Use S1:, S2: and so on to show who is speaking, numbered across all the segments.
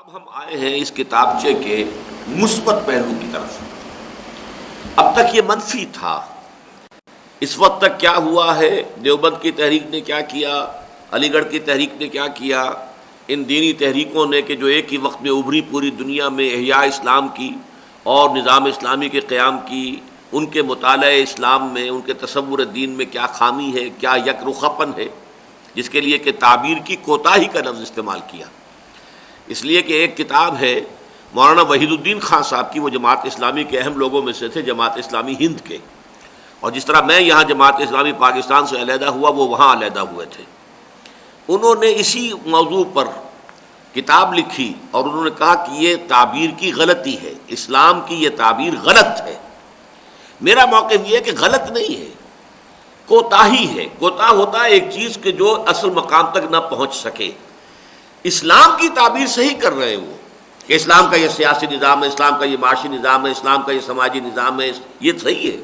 S1: اب ہم آئے ہیں اس کتابچے کے مثبت پہلو کی طرف۔ اب تک یہ منفی تھا۔ اس وقت تک کیا ہوا ہے، دیوبند کی تحریک نے کیا کیا، علی گڑھ کی تحریک نے کیا کیا، ان دینی تحریکوں نے کہ جو ایک ہی وقت میں ابھری پوری دنیا میں احیاء اسلام کی اور نظام اسلامی کے قیام کی، ان کے مطالعہ اسلام میں، ان کے تصور دین میں کیا خامی ہے، کیا یک رخاپن ہے، جس کے لیے کہ تعبیر کی کوتاہی کا لفظ استعمال کیا۔ اس لیے کہ ایک کتاب ہے مولانا وحید الدین خان صاحب کی، وہ جماعت اسلامی کے اہم لوگوں میں سے تھے، جماعت اسلامی ہند کے، اور جس طرح میں یہاں جماعت اسلامی پاکستان سے علیحدہ ہوا وہ وہاں علیحدہ ہوئے تھے۔ انہوں نے اسی موضوع پر کتاب لکھی اور انہوں نے کہا کہ یہ تعبیر کی غلطی ہے، اسلام کی یہ تعبیر غلط ہے۔ میرا موقف یہ ہے کہ غلط نہیں ہے، کوتاہی ہے۔ کوتاہ ہوتا ہے ایک چیز کہ جو اصل مقام تک نہ پہنچ سکے۔ اسلام کی تعبیر صحیح کر رہے ہیں وہ، کہ اسلام کا یہ سیاسی نظام ہے، اسلام کا یہ معاشی نظام ہے، اسلام کا یہ سماجی نظام ہے، یہ صحیح ہے،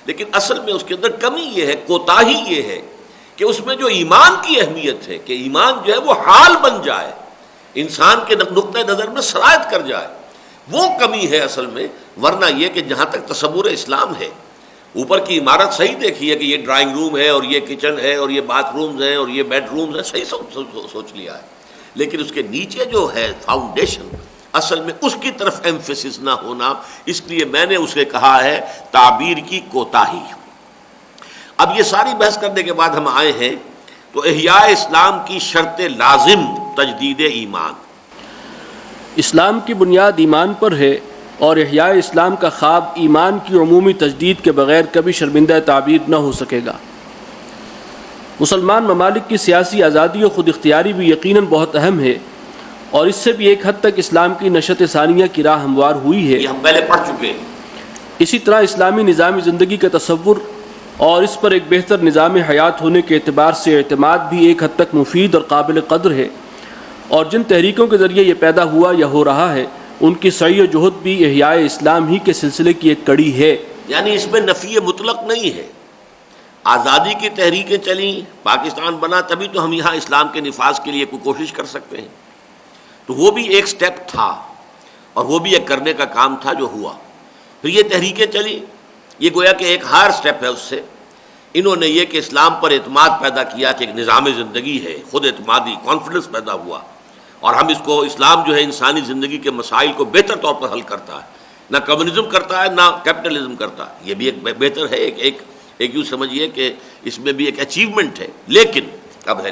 S1: لیکن اصل میں اس کے اندر کمی یہ ہے، کوتاہی یہ ہے کہ اس میں جو ایمان کی اہمیت ہے، کہ ایمان جو ہے وہ حال بن جائے، انسان کے نقطۂ نظر میں سرایت کر جائے، وہ کمی ہے اصل میں۔ ورنہ یہ کہ جہاں تک تصور اسلام ہے، اوپر کی عمارت صحیح دیکھی ہے کہ یہ ڈرائنگ روم ہے اور یہ کچن ہے اور یہ باتھ رومز ہیں اور یہ بیڈ رومز ہیں، صحیح سوچ لیا ہے، لیکن اس کے نیچے جو ہے فاؤنڈیشن، اصل میں اس کی طرف ایمفیسس نہ ہونا، اس لیے میں نے اسے کہا ہے تعبیر کی کوتاہی۔ اب یہ ساری بحث کرنے کے بعد ہم آئے ہیں تو احیاء اسلام کی شرط لازم تجدید ایمان۔
S2: اسلام کی بنیاد ایمان پر ہے اور احیاء اسلام کا خواب ایمان کی عمومی تجدید کے بغیر کبھی شرمندہ تعبیر نہ ہو سکے گا۔ مسلمان ممالک کی سیاسی آزادی و خود اختیاری بھی یقیناً بہت اہم ہے، اور اس سے بھی ایک حد تک اسلام کی نشأت ثانیہ کی راہ ہموار ہوئی ہے۔
S1: یہ ہم پہلے پڑھ چکے ہیں۔
S2: اسی طرح اسلامی نظام زندگی کا تصور اور اس پر ایک بہتر نظام حیات ہونے کے اعتبار سے اعتماد بھی ایک حد تک مفید اور قابل قدر ہے، اور جن تحریکوں کے ذریعے یہ پیدا ہوا یا ہو رہا ہے ان کی سعی و جہد بھی احیاء اسلام ہی کے سلسلے کی ایک کڑی ہے۔
S1: یعنی اس میں نفی مطلق نہیں ہے۔ آزادی کی تحریکیں چلیں، پاکستان بنا، تبھی تو ہم یہاں اسلام کے نفاذ کے لیے کوئی کوشش کر سکتے ہیں، تو وہ بھی ایک سٹیپ تھا اور وہ بھی ایک کرنے کا کام تھا جو ہوا۔ پھر یہ تحریکیں چلی، یہ گویا کہ ایک ہائر سٹیپ ہے۔ اس سے انہوں نے یہ کہ اسلام پر اعتماد پیدا کیا کہ ایک نظام زندگی ہے، خود اعتمادی، کانفیڈنس پیدا ہوا، اور ہم اس کو، اسلام جو ہے انسانی زندگی کے مسائل کو بہتر طور پر حل کرتا ہے، نہ کمیونزم کرتا ہے نہ کیپٹلزم کرتا ہے۔ یہ بھی ایک بہتر ہے، ایک یوں سمجھیے کہ اس میں بھی ایک اچیومنٹ ہے، لیکن اب ہے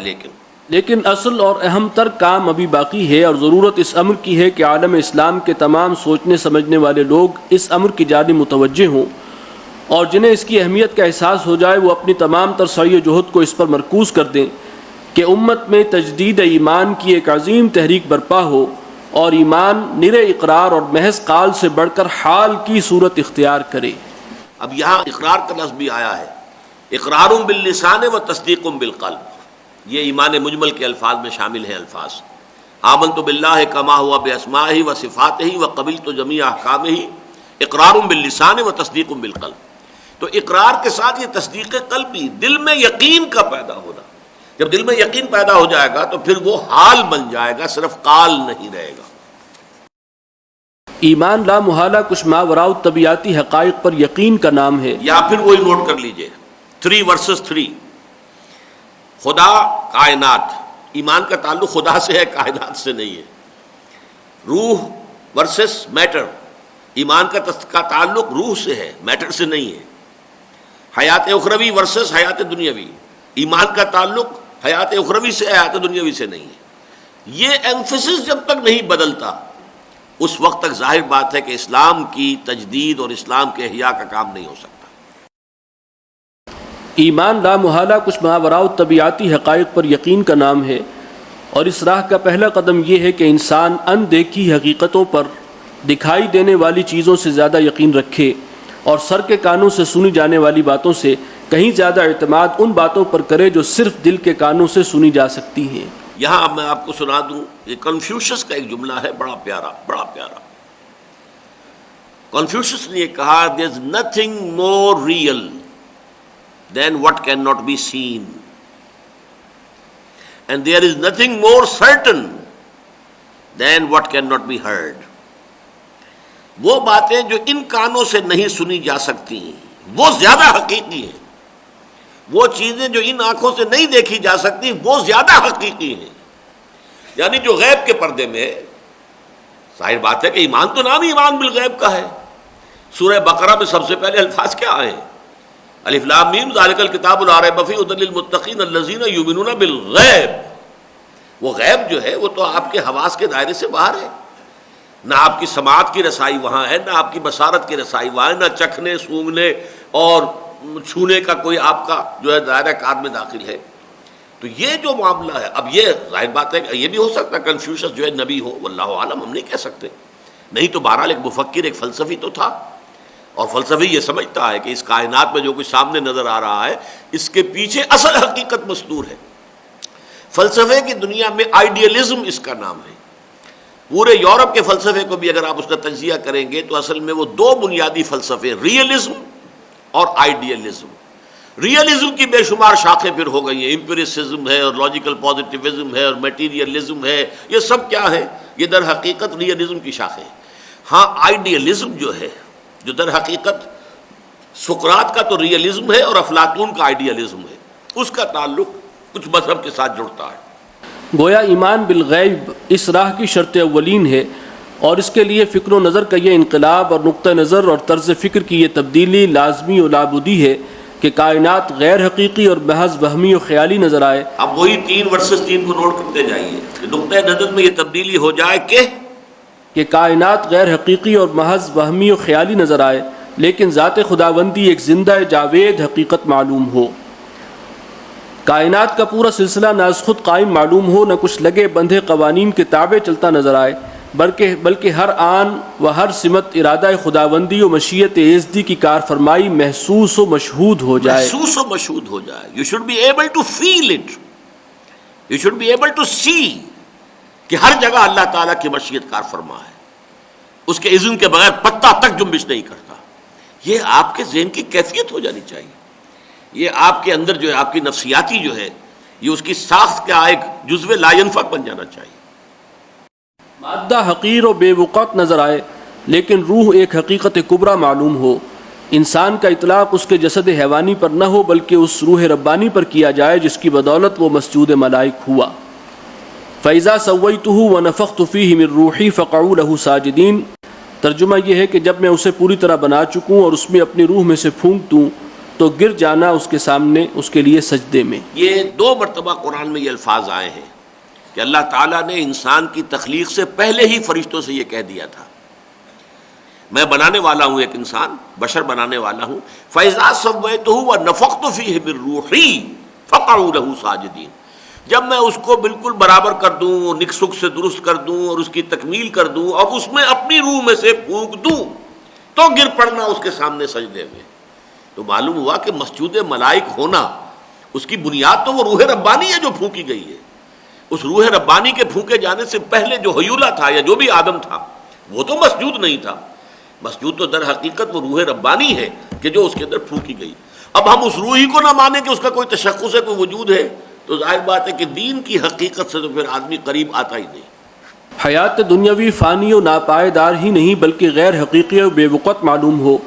S1: لیکن
S2: اصل اور اہم تر کام ابھی باقی ہے، اور ضرورت اس امر کی ہے کہ عالم اسلام کے تمام سوچنے سمجھنے والے لوگ اس امر کی جانب متوجہ ہوں، اور جنہیں اس کی اہمیت کا احساس ہو جائے وہ اپنی تمام تر سعی و جہد کو اس پر مرکوز کر دیں کہ امت میں تجدید ایمان کی ایک عظیم تحریک برپا ہو، اور ایمان نرے اقرار اور محض قال سے بڑھ کر حال کی صورت اختیار کرے۔
S1: اب یہاں اقرار کا لفظ بھی آیا ہے، اقرار باللسان و تصدیق بالقلب، یہ ایمان مجمل کے الفاظ میں شامل ہیں الفاظ۔ آمنت باللہ کما ہوا باسمائہ و صفاتہ و قبلت جمیع احکامہ، اقرار باللسان و تصدیق بالقلب۔ تو اقرار کے ساتھ یہ تصدیق قلبی، دل میں یقین کا پیدا ہونا۔ جب دل میں یقین پیدا ہو جائے گا تو پھر وہ حال بن جائے گا، صرف قال نہیں رہے گا۔
S2: ایمان لا محالہ کچھ ماوراء الطبیعاتی حقائق پر یقین کا نام ہے۔
S1: یا پھر وہی نوٹ کر لیجئے 3 verses 3، خدا، کائنات۔ ایمان کا تعلق خدا سے ہے، کائنات سے نہیں ہے۔ روح ورسس میٹر، ایمان کا تعلق روح سے ہے، میٹر سے نہیں ہے۔ حیات اخروی ورسس حیات دنیاوی، ایمان کا تعلق حیات اخروی سے، حیات دنیاوی سے نہیں ہے۔ یہ ایمفیسس جب تک نہیں بدلتا اس وقت تک ظاہر بات ہے کہ اسلام کی تجدید اور اسلام کے احیاء کا کام نہیں ہو سکتا۔
S2: ایمان لا محالہ کچھ ماوراء الطبیعاتی حقائق پر یقین کا نام ہے، اور اس راہ کا پہلا قدم یہ ہے کہ انسان ان دیکھی حقیقتوں پر دکھائی دینے والی چیزوں سے زیادہ یقین رکھے، اور سر کے کانوں سے سنی جانے والی باتوں سے کہیں زیادہ اعتماد ان باتوں پر کرے جو صرف دل کے کانوں سے سنی جا سکتی ہیں۔
S1: یہاں اب میں آپ کو سنا دوں، یہ کنفیوشس کا ایک جملہ ہے، بڑا پیارا بڑا پیارا۔ کنفیوشس نے یہ کہا، there is nothing more real than what cannot be seen, and there is nothing more certain than what cannot be heard. وہ باتیں جو ان کانوں سے نہیں سنی جا سکتی وہ زیادہ حقیقی ہیں. وہ چیزیں جو ان آنکھوں سے نہیں دیکھی جا سکتی وہ زیادہ حقیقی ہیں. یعنی جو غیب کے پردے میں، ظاہر بات ہے کہ ایمان تو نام ہی ایمان بالغیب کا ہے. سورہ بقرہ میں سب سے پہلے الفاظ کیا آئے ہیں؟ الف لام میم ذالک الکتاب لا ریب فیہ ھدی للمتقین الذین یؤمنون بالغیب. وہ غیب جو ہے وہ تو آپ کے حواس کے دائرے سے باہر ہے. نہ آپ کی سماعت کی رسائی وہاں ہے، نہ آپ کی بصارت کی رسائی وہاں ہے، نہ چکھنے، سونگھنے اور چھونے کا کوئی آپ کا جو ہے دائرہ کار میں داخل ہے. تو یہ جو معاملہ ہے، اب یہ ظاہر بات ہے کہ یہ بھی ہو سکتا ہے کنفیوشس جو ہے نبی ہو، واللہ عالم، ہم نہیں کہہ سکتے. نہیں تو بہرحال ایک مفکر، ایک فلسفی تو تھا، اور فلسفی یہ سمجھتا ہے کہ اس کائنات میں جو کچھ سامنے نظر آ رہا ہے اس کے پیچھے اصل حقیقت مستور ہے. فلسفے کی دنیا میں آئیڈیلزم اس کا نام ہے. پورے یورپ کے فلسفے کو بھی اگر آپ اس کا تجزیہ کریں گے تو اصل میں وہ دو بنیادی فلسفے، ریئلزم اور آئیڈیلزم. ریئلزم کی بے شمار شاخیں پھر ہو گئی ہیں، امپیریسزم ہے اور لاجیکل پازیٹیوزم ہے اور میٹیریلزم ہے. یہ سب کیا ہے؟ یہ در حقیقت ریئلزم کی شاخیں. ہاں آئیڈیلزم جو ہے، جو در حقیقت سقراط کا تو ریئلزم ہے اور افلاطون کا آئیڈیلزم ہے، اس کا تعلق کچھ مذہب کے ساتھ جڑتا ہے.
S2: گویا ایمان بالغیب اس راہ کی شرط اولین ہے، اور اس کے لیے فکر و نظر کا یہ انقلاب اور نقطہ نظر اور طرز فکر کی یہ تبدیلی لازمی و لابودی ہے کہ کائنات غیر حقیقی اور محض وہمی و خیالی نظر آئے.
S1: اب وہی 3 کو نوٹ کرتے جائیے کہ نقطہ نظر میں یہ تبدیلی ہو جائے کہ
S2: کائنات غیر حقیقی اور محض وہمی و خیالی نظر آئے، لیکن ذات خداوندی ایک زندہ جاوید حقیقت معلوم ہو. کائنات کا پورا سلسلہ نہ از خود قائم معلوم ہو، نہ کچھ لگے بندھے قوانین کے تابع چلتا نظر آئے، بلکہ ہر آن و ہر سمت ارادہ خداوندی و مشیت ایزدی کی کار فرمائی محسوس و مشہود ہو جائے.
S1: You should be able to feel it. You should be able to see کہ ہر جگہ اللہ تعالیٰ کی مشیت کار فرما ہے، اس کے اذن کے بغیر پتہ تک جنبش نہیں کرتا. یہ آپ کے ذہن کی کیفیت ہو جانی چاہیے. یہ آپ کے اندر جو ہے، آپ کی نفسیاتی جو ہے، یہ اس کی ساخت کا ایک جزو لا ينفک بن جانا چاہیے.
S2: مادہ حقیر و بے وقت نظر آئے لیکن روح ایک حقیقت کبریٰ معلوم ہو. انسان کا اطلاق اس کے جسد حیوانی پر نہ ہو بلکہ اس روح ربانی پر کیا جائے جس کی بدولت وہ مسجود ملائک ہوا. فَإِذَا سَوَّيْتُهُ وَنَفَخْتُ فِيهِ مِن رُوحِي فَقَعُوا لَهُ سَاجِدِينَ. ترجمہ یہ ہے کہ جب میں اسے پوری طرح بنا چکوں اور اس میں اپنی روح میں سے پھونک دوں تو گر جانا اس کے سامنے اس کے لیے سجدے میں.
S1: یہ 2 مرتبہ قرآن میں یہ الفاظ آئے ہیں کہ اللہ تعالیٰ نے انسان کی تخلیق سے پہلے ہی فرشتوں سے یہ کہہ دیا تھا، میں بنانے والا ہوں، ایک انسان بشر بنانے والا ہوں. فَإِذَا سَوَّيْتُهُ وَنَفَخْتُ فِيهِ مِن رُوحِي فَقَعُوا لَهُ سَاجِدِينَ. جب میں اس کو بالکل برابر کر دوں، نک سک سے درست کر دوں اور اس کی تکمیل کر دوں اور اس میں اپنی روح میں سے پھونک دوں تو گر پڑنا اس کے سامنے سجدے میں. تو معلوم ہوا کہ مسجود ملائک ہونا اس کی بنیاد تو وہ روح ربانی ہے جو پھونکی گئی ہے. اس روح ربانی کے پھونکے جانے سے پہلے جو حیولہ تھا یا جو بھی آدم تھا وہ تو مسجود نہیں تھا. مسجود تو در حقیقت وہ روح ربانی ہے کہ جو اس کے اندر پھونکی گئی. اب ہم اس روح ہی کو نہ مانیں کہ اس کا کوئی تشخص ہے، کوئی وجود ہے، تو ظاہر بات ہے کہ دین کی حقیقت سے تو پھر آدمی قریب آتا ہی نہیں.
S2: حیات دنیاوی فانی و ناپائیدار ہی نہیں بلکہ غیر حقیقی و بے وقت معلوم ہو،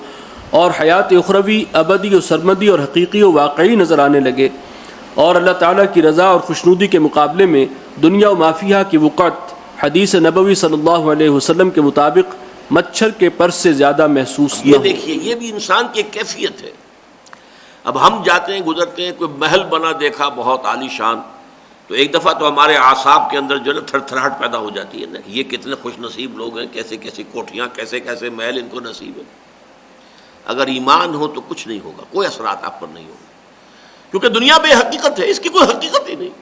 S2: اور حیات اخروی ابدی و سرمدی اور حقیقی و واقعی نظر آنے لگے، اور اللہ تعالیٰ کی رضا اور خوشنودی کے مقابلے میں دنیا و مافیہ کی وقت حدیث نبوی صلی اللہ علیہ وسلم کے مطابق مچھر کے پر سے زیادہ محسوس نہ ہو.
S1: یہ دیکھیے، یہ بھی انسان کی کیفیت ہے. اب ہم جاتے ہیں، گزرتے ہیں، کوئی محل بنا دیکھا بہت عالی شان، تو ایک دفعہ تو ہمارے اعصاب کے اندر جو ہے نا تھر تھراہٹ پیدا ہو جاتی ہے نا، یہ کتنے خوش نصیب لوگ ہیں، کیسے کیسے کوٹھیاں، کیسے کیسے محل ان کو نصیب ہے. اگر ایمان ہو تو کچھ نہیں ہوگا، کوئی اثرات آپ پر نہیں ہوگا، کیونکہ دنیا بے حقیقت ہے، اس کی کوئی حقیقت ہی نہیں.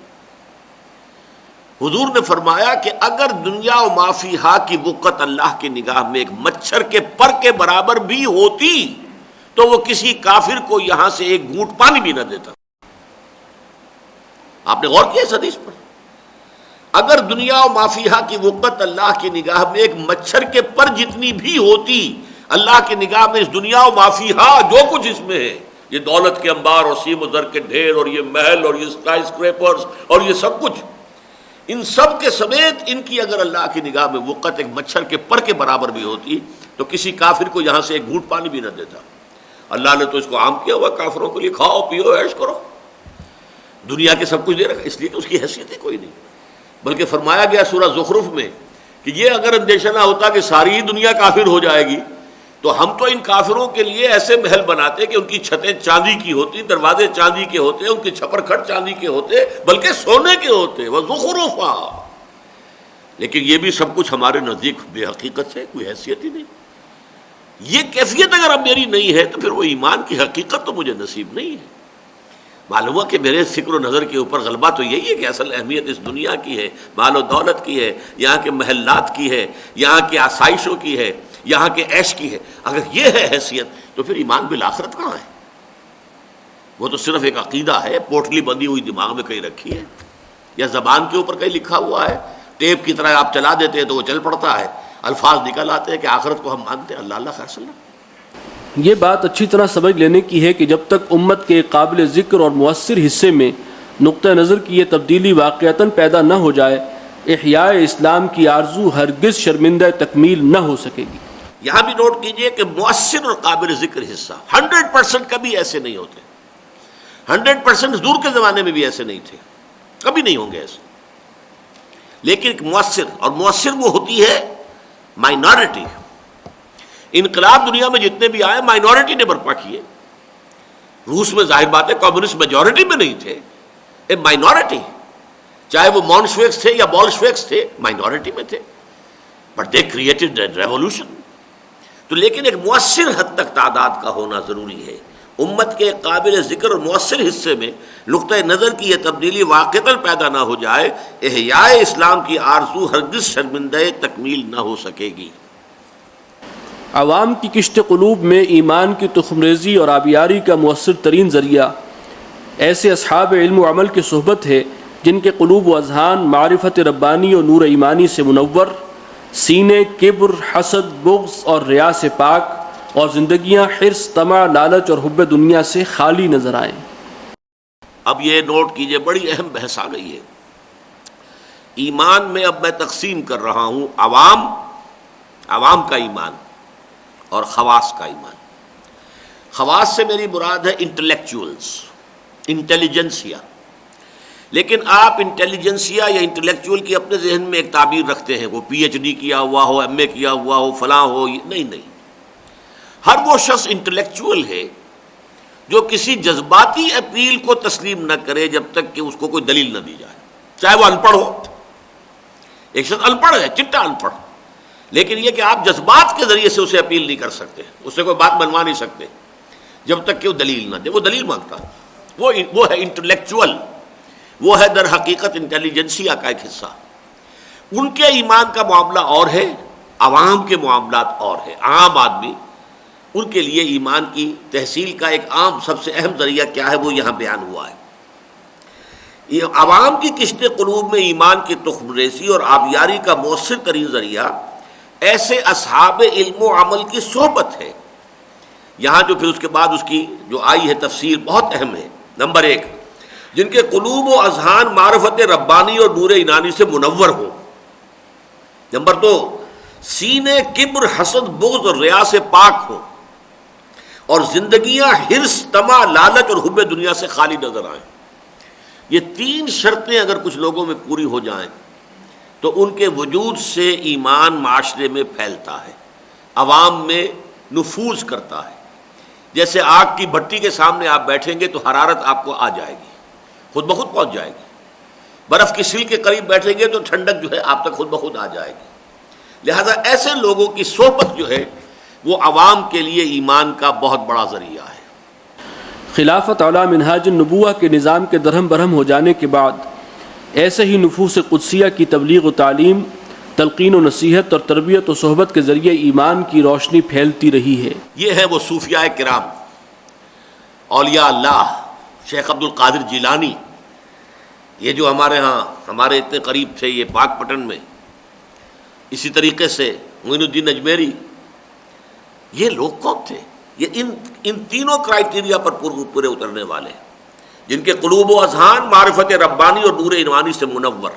S1: حضور نے فرمایا کہ اگر دنیا و ما فیہا کی وقت اللہ کی نگاہ میں ایک مچھر کے پر کے برابر بھی ہوتی تو وہ کسی کافر کو یہاں سے ایک گھونٹ پانی بھی نہ دیتا. آپ نے غور کیا اس حدیث پر؟ اگر دنیا و ما فیہا کی وقت اللہ کی نگاہ میں ایک مچھر کے پر جتنی بھی ہوتی، اللہ کی نگاہ میں اس دنیا و ما فیہا جو کچھ اس میں ہے، یہ دولت کے انبار اور سیم و زر کے ڈھیر اور یہ محل اور یہ اسکائی اسکریپرز اور یہ سب کچھ، ان سب کے سمیت ان کی اگر اللہ کی نگاہ میں وقت ایک مچھر کے پر کے برابر بھی ہوتی تو کسی کافر کو یہاں سے ایک گھونٹ پانی بھی نہ دیتا. اللہ نے تو اس کو عام کیا ہوا کافروں کے لیے، کھاؤ پیو عیش کرو، دنیا کے سب کچھ دے رکھا، اس لیے کہ اس کی حیثیت ہی کوئی نہیں. بلکہ فرمایا گیا سورہ زخرف میں کہ یہ اگر اندیشہ نہ ہوتا کہ ساری ہی دنیا کافر ہو جائے گی تو ہم تو ان کافروں کے لیے ایسے محل بناتے کہ ان کی چھتیں چاندی کی ہوتی، دروازے چاندی کے ہوتے، ان کے چھپر کھٹ چاندی کے ہوتے، بلکہ سونے کے ہوتے. وَزُخْرُفًا، لیکن یہ بھی سب کچھ ہمارے نزدیک بے حقیقت ہے، کوئی حیثیت ہی نہیں. یہ کیفیت اگر اب میری نہیں ہے تو پھر وہ ایمان کی حقیقت تو مجھے نصیب نہیں ہے. معلوم ہوا کہ میرے فکر و نظر کے اوپر غلبہ تو یہی ہے کہ اصل اہمیت اس دنیا کی ہے، مال و دولت کی ہے، یہاں کے محلات کی ہے، یہاں کے آسائشوں کی ہے، یہاں کے عیش کی ہے. اگر یہ ہے حیثیت تو پھر ایمان بالآخرت کہاں ہے؟ وہ تو صرف ایک عقیدہ ہے، پوٹلی بندی ہوئی دماغ میں کہیں رکھی ہے یا زبان کے اوپر کہیں لکھا ہوا ہے، ٹیپ کی طرح آپ چلا دیتے ہیں تو وہ چل پڑتا ہے، الفاظ نکل آتے ہیں کہ آخرت کو ہم مانتے ہیں. اللہ اللہ خیر صلی اللہ.
S2: یہ بات اچھی طرح سمجھ لینے کی ہے کہ جب تک امت کے قابل ذکر اور مؤثر حصے میں نقطہ نظر کی یہ تبدیلی واقعتاً پیدا نہ ہو جائے، احیاء اسلام کی آرزو ہرگز شرمندہ تکمیل نہ ہو سکے گی.
S1: یہاں بھی نوٹ کیجئے کہ مؤثر اور قابل ذکر حصہ 100% کبھی ایسے نہیں ہوتے. 100% دور کے زمانے میں بھی ایسے نہیں تھے، کبھی نہیں ہوں گے ایسے. لیکن ایک مؤثر، اور مؤثر وہ ہوتی ہے مائنارٹی. انقلاب دنیا میں جتنے بھی آئے مائنارٹی نے برپا کیے. روس میں ظاہر بات ہے کمیونسٹ میجورٹی میں نہیں تھے، اے مائنارٹی، چاہے وہ مونشویکس تھے یا بولشویکس تھے، مائنارٹی میں تھے، بٹ دے کریٹڈ ریولوشن. تو لیکن ایک مؤثر حد تک تعداد کا ہونا ضروری ہے. امت کے قابل ذکر اور مؤثر حصے میں نقطۂ نظر کی یہ تبدیلی واقعتاً پیدا نہ ہو جائے، احیاء اسلام کی آرزو ہرگز شرمندہ تکمیل نہ ہو سکے گی.
S2: عوام کی کشت قلوب میں ایمان کی تخم ریزی اور آبیاری کا مؤثر ترین ذریعہ ایسے اصحاب علم و عمل کی صحبت ہے جن کے قلوب و اذہان معرفت ربانی اور نور ایمانی سے منور، سینے کبر، حسد، بغض اور ریا سے پاک، اور زندگیاں حرص، طمع، لالچ اور حب دنیا سے خالی نظر آئیں.
S1: اب یہ نوٹ کیجئے، بڑی اہم بحث آ گئی ہے. ایمان میں اب میں تقسیم کر رہا ہوں عوام کا ایمان اور خواص کا ایمان. خواص سے میری مراد ہے انٹلیکچوئلز، انٹیلیجنسیا. لیکن آپ انٹیلیجنسیا یا انٹلیکچوئل کی اپنے ذہن میں ایک تعبیر رکھتے ہیں، وہ پی ایچ ڈی کیا ہوا ہو، ایم اے کیا ہوا ہو، فلاں ہو. نہیں، ہر وہ شخص انٹلیکچوئل ہے جو کسی جذباتی اپیل کو تسلیم نہ کرے جب تک کہ اس کو کوئی دلیل نہ دی جائے، چاہے وہ ان پڑھ ہو. ایک شخص ان پڑھ ہے، چٹا ان پڑھ، لیکن یہ کہ آپ جذبات کے ذریعے سے اسے اپیل نہیں کر سکتے، اس سے کوئی بات بنوا نہیں سکتے جب تک کہ وہ دلیل نہ دے. وہ دلیل مانگتا ہے، وہ ہے انٹلیکچوئل، وہ ہے در حقیقت انٹیلیجنسیا کا ایک حصہ. ان کے ایمان کا معاملہ اور ہے، عوام کے معاملات اور ہے. عام آدمی، ان کے لیے ایمان کی تحصیل کا ایک عام سب سے اہم ذریعہ کیا ہے، وہ یہاں بیان ہوا ہے. یہ عوام کی کشت قلوب میں ایمان کی تخم ریزی اور آبیاری کا مؤثر ترین ذریعہ ایسے اصحاب علم و عمل کی صحبت ہے. یہاں جو پھر اس کے بعد اس کی جو آئی ہے تفسیر بہت اہم ہے. نمبر 1، جن کے قلوب و اذہان معرفت ربانی اور نور ایمانی سے منور ہو. نمبر 2، سینے کبر، حسد، بغض اور ریا سے پاک ہو، اور زندگیاں حرص، طمع، لالچ اور حب دنیا سے خالی نظر آئیں. یہ 3 شرطیں اگر کچھ لوگوں میں پوری ہو جائیں تو ان کے وجود سے ایمان معاشرے میں پھیلتا ہے، عوام میں نفوذ کرتا ہے. جیسے آگ کی بھٹی کے سامنے آپ بیٹھیں گے تو حرارت آپ کو آ جائے گی، خود بخود پہنچ جائے گی. برف کی سل کے قریب بیٹھیں گے تو ٹھنڈک جو ہے آپ تک خود بخود آ جائے گی. لہذا ایسے لوگوں کی صحبت جو ہے وہ عوام کے لیے ایمان کا بہت بڑا ذریعہ ہے.
S2: خلافت اعلیٰ منہاج النبوہ کے نظام کے درہم برہم ہو جانے کے بعد ایسے ہی نفوس قدسیہ کی تبلیغ و تعلیم، تلقین و نصیحت اور تربیت و صحبت کے ذریعے ایمان کی روشنی پھیلتی رہی ہے. یہ
S1: ہے وہ صوفیاء کرام، اولیاء اللہ، شیخ عبد القادر جیلانی، یہ جو ہمارے اتنے قریب تھے یہ پاک پٹن میں. اسی طریقے سے معین الدین اجمیری. یہ لوگ کون تھے؟ یہ ان تینوں کرائیٹیریا پر پورے اترنے والے، جن کے قلوب و اذہان معرفت ربانی اور نور ایمانی سے منور.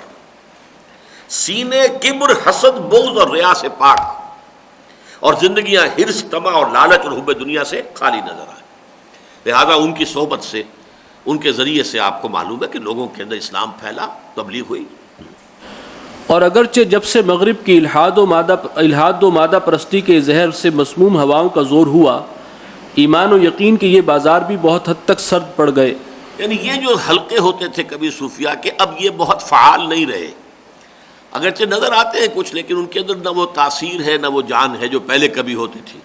S1: سینے کبر، حسد، بغض اور ریا سے پاک، اور زندگیاں حرص، طمع اور لالچ اور حب دنیا سے خالی نظر آئے۔ لہذا ان کی صحبت سے، ان کے ذریعے سے آپ کو معلوم ہے کہ لوگوں کے اندر اسلام پھیلا، تبلیغ ہوئی۔
S2: اور اگرچہ جب سے مغرب کی الحاد و مادہ پرستی کے زہر سے مسموم ہواؤں کا زور ہوا، ایمان و یقین کے یہ بازار بھی بہت حد تک سرد پڑ گئے۔
S1: یعنی یہ جو حلقے ہوتے تھے کبھی صوفیہ کے، اب یہ بہت فعال نہیں رہے، اگرچہ نظر آتے ہیں کچھ، لیکن ان کے اندر نہ وہ تاثیر ہے نہ وہ جان ہے جو پہلے کبھی ہوتی تھی۔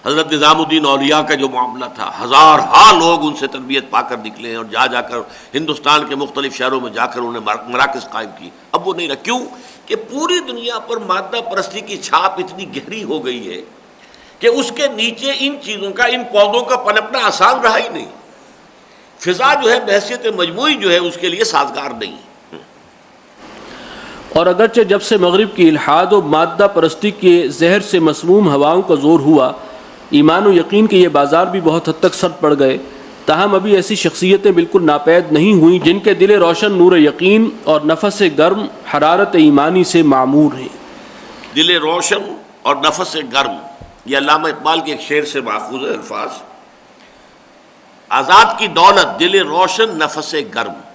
S1: حضرت نظام الدین اولیاء کا جو معاملہ تھا، ہزارہا لوگ ان سے تربیت پا کر نکلے ہیں، اور جا کر ہندوستان کے مختلف شہروں میں جا کر انہوں نے مراکز قائم کی۔ اب وہ نہیں رہا، کیوں کہ پوری دنیا پر مادہ پرستی کی چھاپ اتنی گہری ہو گئی ہے کہ اس کے نیچے ان چیزوں کا، ان پودوں کا پنپنا آسان رہا ہی نہیں۔ فضا جو ہے بحیثیت مجموعی جو ہے اس کے لیے سازگار نہیں۔
S2: اور اگرچہ جب سے مغرب کی الحاد و مادہ پرستی کے زہر سے مسموم ہواؤں کا زور ہوا، ایمان و یقین کے یہ بازار بھی بہت حد تک سرد پڑ گئے، تاہم ابھی ایسی شخصیتیں بالکل ناپید نہیں ہوئیں جن کے دل روشن نور یقین اور نفس گرم حرارت ایمانی سے معمور ہیں۔
S1: دل روشن اور نفس گرم، یہ علامہ اقبال کے ایک شعر سے ماخوذ ہے الفاظ۔ آزاد کی دولت دل روشن نفس گرم،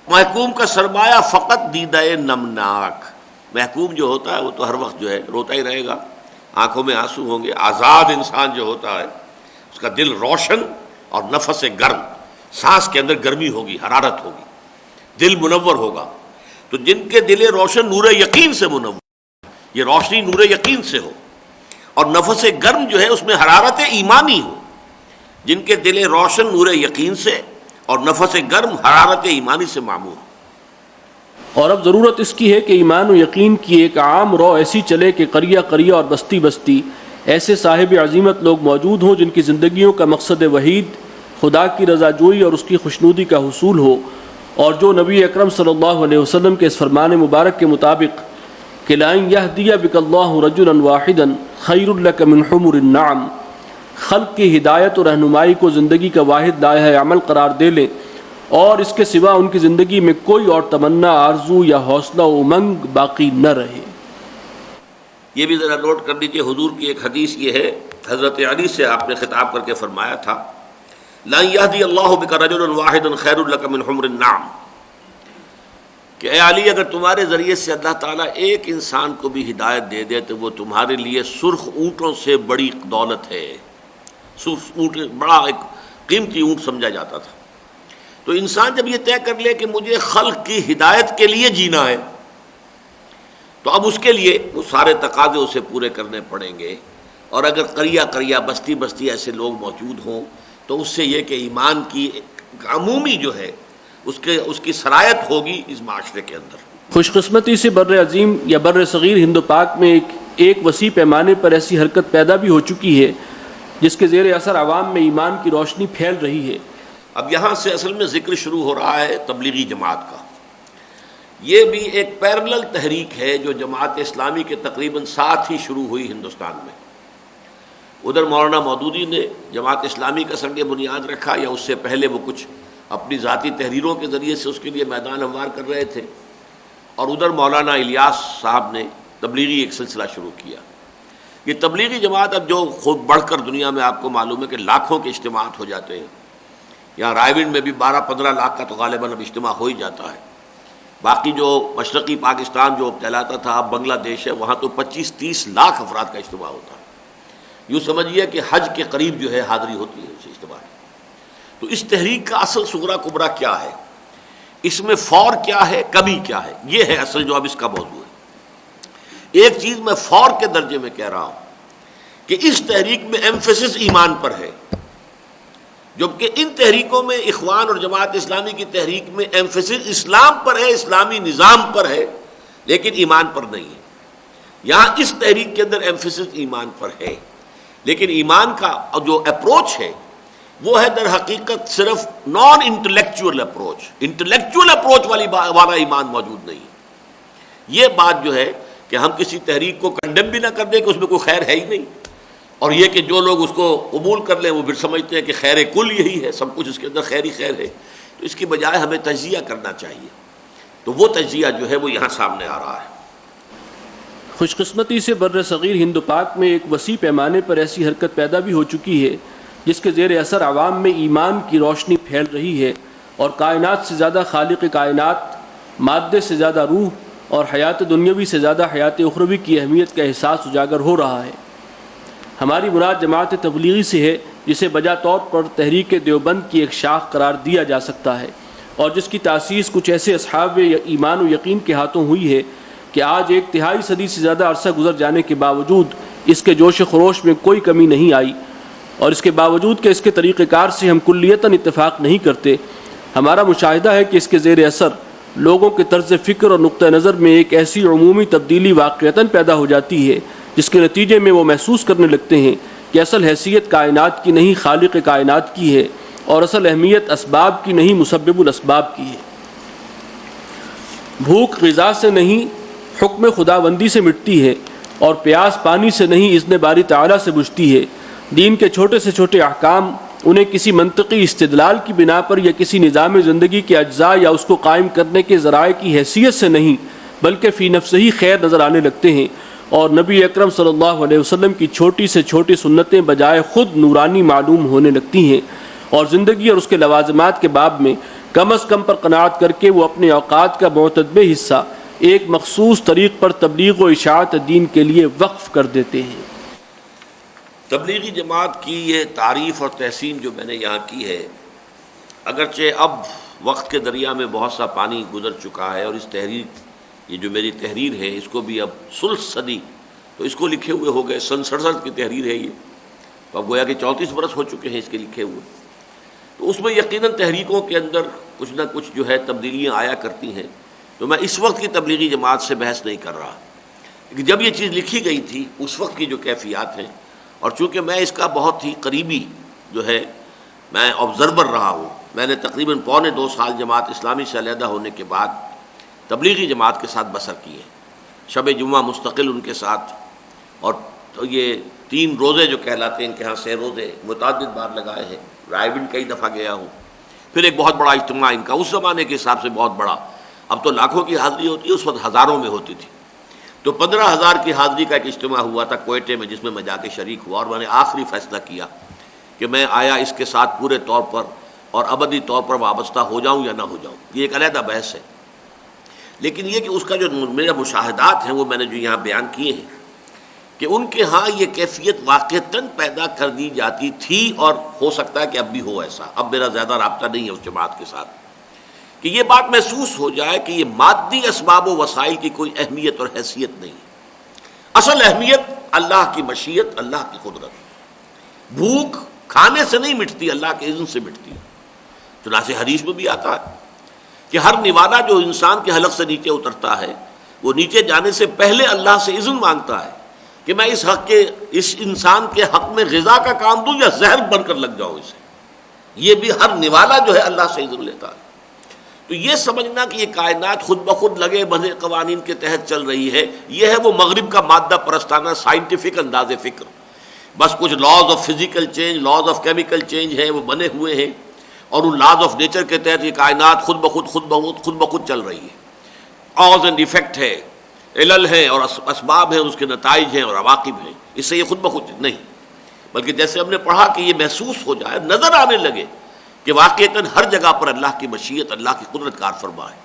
S1: محکوم کا سرمایہ فقط دیدہ نمناک۔ محکوم جو ہوتا ہے وہ تو ہر وقت جو ہے روتا ہی رہے گا، آنکھوں میں آنسو ہوں گے۔ آزاد انسان جو ہوتا ہے اس کا دل روشن اور نفس گرم، سانس کے اندر گرمی ہوگی، حرارت ہوگی، دل منور ہوگا۔ تو جن کے دل روشن نور یقین سے منور، یہ روشنی نور یقین سے ہو، اور نفس گرم جو ہے اس میں حرارت ایمانی ہو، جن کے دل روشن نور یقین سے اور نفس گرم حرارت ایمانی سے معمور۔
S2: اور اب ضرورت اس کی ہے کہ ایمان و یقین کی ایک عام رو ایسی چلے کہ قریہ قریہ اور بستی بستی ایسے صاحب عظیمت لوگ موجود ہوں جن کی زندگیوں کا مقصد وحید خدا کی رضا جوئی اور اس کی خوشنودی کا حصول ہو، اور جو نبی اکرم صلی اللہ علیہ وسلم کے اس فرمان مبارک کے مطابق کہ لَأَن يَهْدِيَ بِكَ اللَّهُ رَجُلًا وَاحِدًا خَيْرٌ لَكَ مِنْ حُمُرِ النَّعَمِ، خلق کی ہدایت اور رہنمائی کو زندگی کا واحد لائحہ عمل قرار دے لیں، اور اس کے سوا ان کی زندگی میں کوئی اور تمنا، آرزو یا حوصلہ و امنگ باقی نہ رہے۔
S1: یہ بھی ذرا نوٹ کر لیجیے، حضور کی ایک حدیث یہ ہے، حضرت علی سے آپ نے خطاب کر کے فرمایا تھا لَن يَهْدِيَ اللَّهُ بِكَ رَجُلًا وَاحِدًا خَيْرٌ لَكَ مِنْ حُمْرِ النَّعَمِ، کہ اے علی اگر تمہارے ذریعے سے اللہ تعالیٰ ایک انسان کو بھی ہدایت دے دے تو وہ تمہارے لیے سرخ اونٹوں سے بڑی دولت ہے۔ سرخ اونٹ بڑا ایک قیمتی اونٹ سمجھا جاتا تھا۔ تو انسان جب یہ طے کر لے کہ مجھے خلق کی ہدایت کے لیے جینا ہے، تو اب اس کے لیے وہ سارے تقاضے اسے پورے کرنے پڑیں گے، اور اگر قریہ قریہ بستی بستی ایسے لوگ موجود ہوں تو اس سے یہ کہ ایمان کی عمومی جو ہے اس کی سرایت ہوگی اس معاشرے کے اندر۔
S2: خوش قسمتی سے بر عظیم یا بر صغیر ہند و پاک میں ایک وسیع پیمانے پر ایسی حرکت پیدا بھی ہو چکی ہے جس کے زیر اثر عوام میں ایمان کی روشنی پھیل رہی ہے۔
S1: اب یہاں سے اصل میں ذکر شروع ہو رہا ہے تبلیغی جماعت کا۔ یہ بھی ایک پیرلل تحریک ہے جو جماعت اسلامی کے تقریباً ساتھ ہی شروع ہوئی ہندوستان میں۔ ادھر مولانا مودودی نے جماعت اسلامی کا سنگ بنیاد رکھا، یا اس سے پہلے وہ کچھ اپنی ذاتی تحریروں کے ذریعے سے اس کے لیے میدان ہموار کر رہے تھے، اور ادھر مولانا الیاس صاحب نے تبلیغی ایک سلسلہ شروع کیا۔ یہ تبلیغی جماعت اب جو خود بڑھ کر دنیا میں آپ کو معلوم ہے کہ لاکھوں کے اجتماعات ہو جاتے ہیں، یہاں رائے ونڈ میں بھی 12-15 لاکھ کا تو غالباً اب اجتماع ہو ہی جاتا ہے۔ باقی جو مشرقی پاکستان جو کہلاتا تھا اب بنگلہ دیش ہے، وہاں تو 25-30 لاکھ افراد کا اجتماع ہوتا ہے۔ یوں سمجھیے کہ حج کے قریب جو ہے حاضری ہوتی ہے اس اجتماع میں۔ تو اس تحریک کا اصل صغرا کبرا کیا ہے، اس میں فور کیا ہے، کمی کیا ہے، یہ ہے اصل جو اب اس کا موضوع ہے۔ ایک چیز میں فور کے درجے میں کہہ رہا ہوں کہ اس تحریک میں ایمفیسس ایمان پر ہے، جبکہ ان تحریکوں میں اخوان اور جماعت اسلامی کی تحریک میں ایمفیسس اسلام پر ہے، اسلامی نظام پر ہے، لیکن ایمان پر نہیں ہے۔ یہاں اس تحریک کے اندر ایمفیسس ایمان پر ہے، لیکن ایمان کا جو اپروچ ہے وہ ہے در حقیقت صرف naan intellectual approach, intellectual approach والا ایمان موجود نہیں ہے۔ یہ بات جو ہے کہ ہم کسی تحریک کو کنڈیم بھی نہ کر دیں کہ اس میں کوئی خیر ہے ہی نہیں، اور یہ کہ جو لوگ اس کو قبول کر لیں وہ پھر سمجھتے ہیں کہ خیر کل یہی ہے، سب کچھ اس کے اندر خیر ہی خیر ہے۔ تو اس کی بجائے ہمیں تجزیہ کرنا چاہیے تو وہ تجزیہ جو ہے وہ یہاں سامنے آ رہا ہے۔
S2: خوش قسمتی سے بر صغیر ہند و پاک میں ایک وسیع پیمانے پر ایسی حرکت پیدا بھی ہو چکی ہے جس کے زیر اثر عوام میں ایمان کی روشنی پھیل رہی ہے، اور کائنات سے زیادہ خالق کائنات، مادے سے زیادہ روح، اور حیات دنیاوی سے زیادہ حیات اخروی کی اہمیت کا احساس اجاگر ہو رہا ہے۔ ہماری مراد جماعت تبلیغی سے ہے، جسے بجا طور پر تحریک دیوبند کی ایک شاخ قرار دیا جا سکتا ہے، اور جس کی تاسیس کچھ ایسے اصحاب ایمان و یقین کے ہاتھوں ہوئی ہے کہ آج ایک تہائی صدی سے زیادہ عرصہ گزر جانے کے باوجود اس کے جوش و خروش میں کوئی کمی نہیں آئی، اور اس کے باوجود کہ اس کے طریقہ کار سے ہم کلیتاً اتفاق نہیں کرتے، ہمارا مشاہدہ ہے کہ اس کے زیر اثر لوگوں کے طرز فکر اور نقطہ نظر میں ایک ایسی عمومی تبدیلی واقعتاً پیدا ہو جاتی ہے جس کے نتیجے میں وہ محسوس کرنے لگتے ہیں کہ اصل حیثیت کائنات کی نہیں خالق کائنات کی ہے، اور اصل اہمیت اسباب کی نہیں مسبب الاسباب کی ہے۔ بھوک غذا سے نہیں حکم خداوندی سے مٹتی ہے، اور پیاس پانی سے نہیں اذن باری تعالیٰ سے بجھتی ہے۔ دین کے چھوٹے سے چھوٹے احکام انہیں کسی منطقی استدلال کی بنا پر یا کسی نظام زندگی کے اجزاء یا اس کو قائم کرنے کے ذرائع کی حیثیت سے نہیں بلکہ فی نفس ہی خیر نظر آنے لگتے ہیں، اور نبی اکرم صلی اللہ علیہ وسلم کی چھوٹی سے چھوٹی سنتیں بجائے خود نورانی معلوم ہونے لگتی ہیں، اور زندگی اور اس کے لوازمات کے باب میں کم از کم پر قناعت کر کے وہ اپنے اوقات کا معتدب حصہ ایک مخصوص طریق پر تبلیغ و اشاعت دین کے لیے وقف کر دیتے ہیں۔
S1: تبلیغی جماعت کی یہ تعریف اور تحسین جو میں نے یہاں کی ہے، اگرچہ اب وقت کے دریا میں بہت سا پانی گزر چکا ہے، اور اس تحریر یہ جو میری تحریر ہے اس کو بھی اب ثلث صدی تو اس کو لکھے ہوئے ہو گئے، سن 67 کی تحریر ہے یہ، تو اب گویا کہ 34 برس ہو چکے ہیں اس کے لکھے ہوئے، تو اس میں یقیناً تحریکوں کے اندر کچھ نہ کچھ جو ہے تبدیلیاں آیا کرتی ہیں۔ تو میں اس وقت کی تبلیغی جماعت سے بحث نہیں کر رہا، کہ جب یہ چیز لکھی گئی تھی اس وقت کی جو کیفیات ہیں، اور چونکہ میں اس کا بہت ہی قریبی جو ہے میں آبزرور رہا ہوں، میں نے تقریباً 2.25 سال جماعت اسلامی سے علیحدہ ہونے کے بعد تبلیغی جماعت کے ساتھ بسر کی ہے، شب جمعہ مستقل ان کے ساتھ، اور یہ 3 روزے جو کہلاتے ہیں ان کے ہاں 6 روزے متعدد بار لگائے ہیں، رائے کئی دفعہ گیا ہوں، پھر ایک بہت بڑا اجتماع ان کا اس زمانے کے حساب سے بہت بڑا، اب تو لاکھوں کی حاضری ہوتی ہے، اس وقت ہزاروں میں ہوتی تھی، تو 15,000 کی حاضری کا ایک اجتماع ہوا تھا کوئٹے میں، جس میں میں جا کے شریک ہوا، اور میں نے آخری فیصلہ کیا کہ میں آیا اس کے ساتھ پورے طور پر اور ابدی طور پر وابستہ ہو جاؤں یا نہ ہو جاؤں، یہ ایک علیحدہ بحث ہے، لیکن یہ کہ اس کا جو میرے مشاہدات ہیں وہ میں نے جو یہاں بیان کیے ہیں کہ ان کے ہاں یہ کیفیت واقعتاً پیدا کر دی جاتی تھی، اور ہو سکتا ہے کہ اب بھی ہو ایسا، ب میرا زیادہ رابطہ نہیں ہے اس جماعت کے ساتھ، کہ یہ بات محسوس ہو جائے کہ یہ مادی اسباب و وسائل کی کوئی اہمیت اور حیثیت نہیں ہے، اصل اہمیت اللہ کی مشیت، اللہ کی قدرت۔ بھوک کھانے سے نہیں مٹتی، اللہ کے اذن سے مٹتی ہے، چنانچہ حدیث میں بھی آتا ہے کہ ہر نوالا جو انسان کے حلق سے نیچے اترتا ہے وہ نیچے جانے سے پہلے اللہ سے اذن مانگتا ہے کہ میں اس انسان کے حق میں غذا کا کام دوں یا زہر بن کر لگ جاؤں اسے، یہ بھی ہر نوالا جو ہے اللہ سے اذن لیتا ہے۔ تو یہ سمجھنا کہ یہ کائنات خود بخود لگے بندھے قوانین کے تحت چل رہی ہے، یہ ہے وہ مغرب کا مادہ پرستانہ سائنٹیفک انداز فکر، بس کچھ laws of physical change, laws of chemical change ہیں وہ بنے ہوئے ہیں، اور ان لاز آف نیچر کے تحت یہ کائنات خود بخود چل رہی ہے، کاز اینڈ ایفیکٹ ہے، علل ہیں اور اسباب ہیں، اس کے نتائج ہیں اور عواقب ہیں، اس سے یہ خود بخود نہیں، بلکہ جیسے ہم نے پڑھا کہ یہ محسوس ہو جائے، نظر آنے لگے کہ واقعتاً ہر جگہ پر اللہ کی مشیت، اللہ کی قدرت کار فرما ہے۔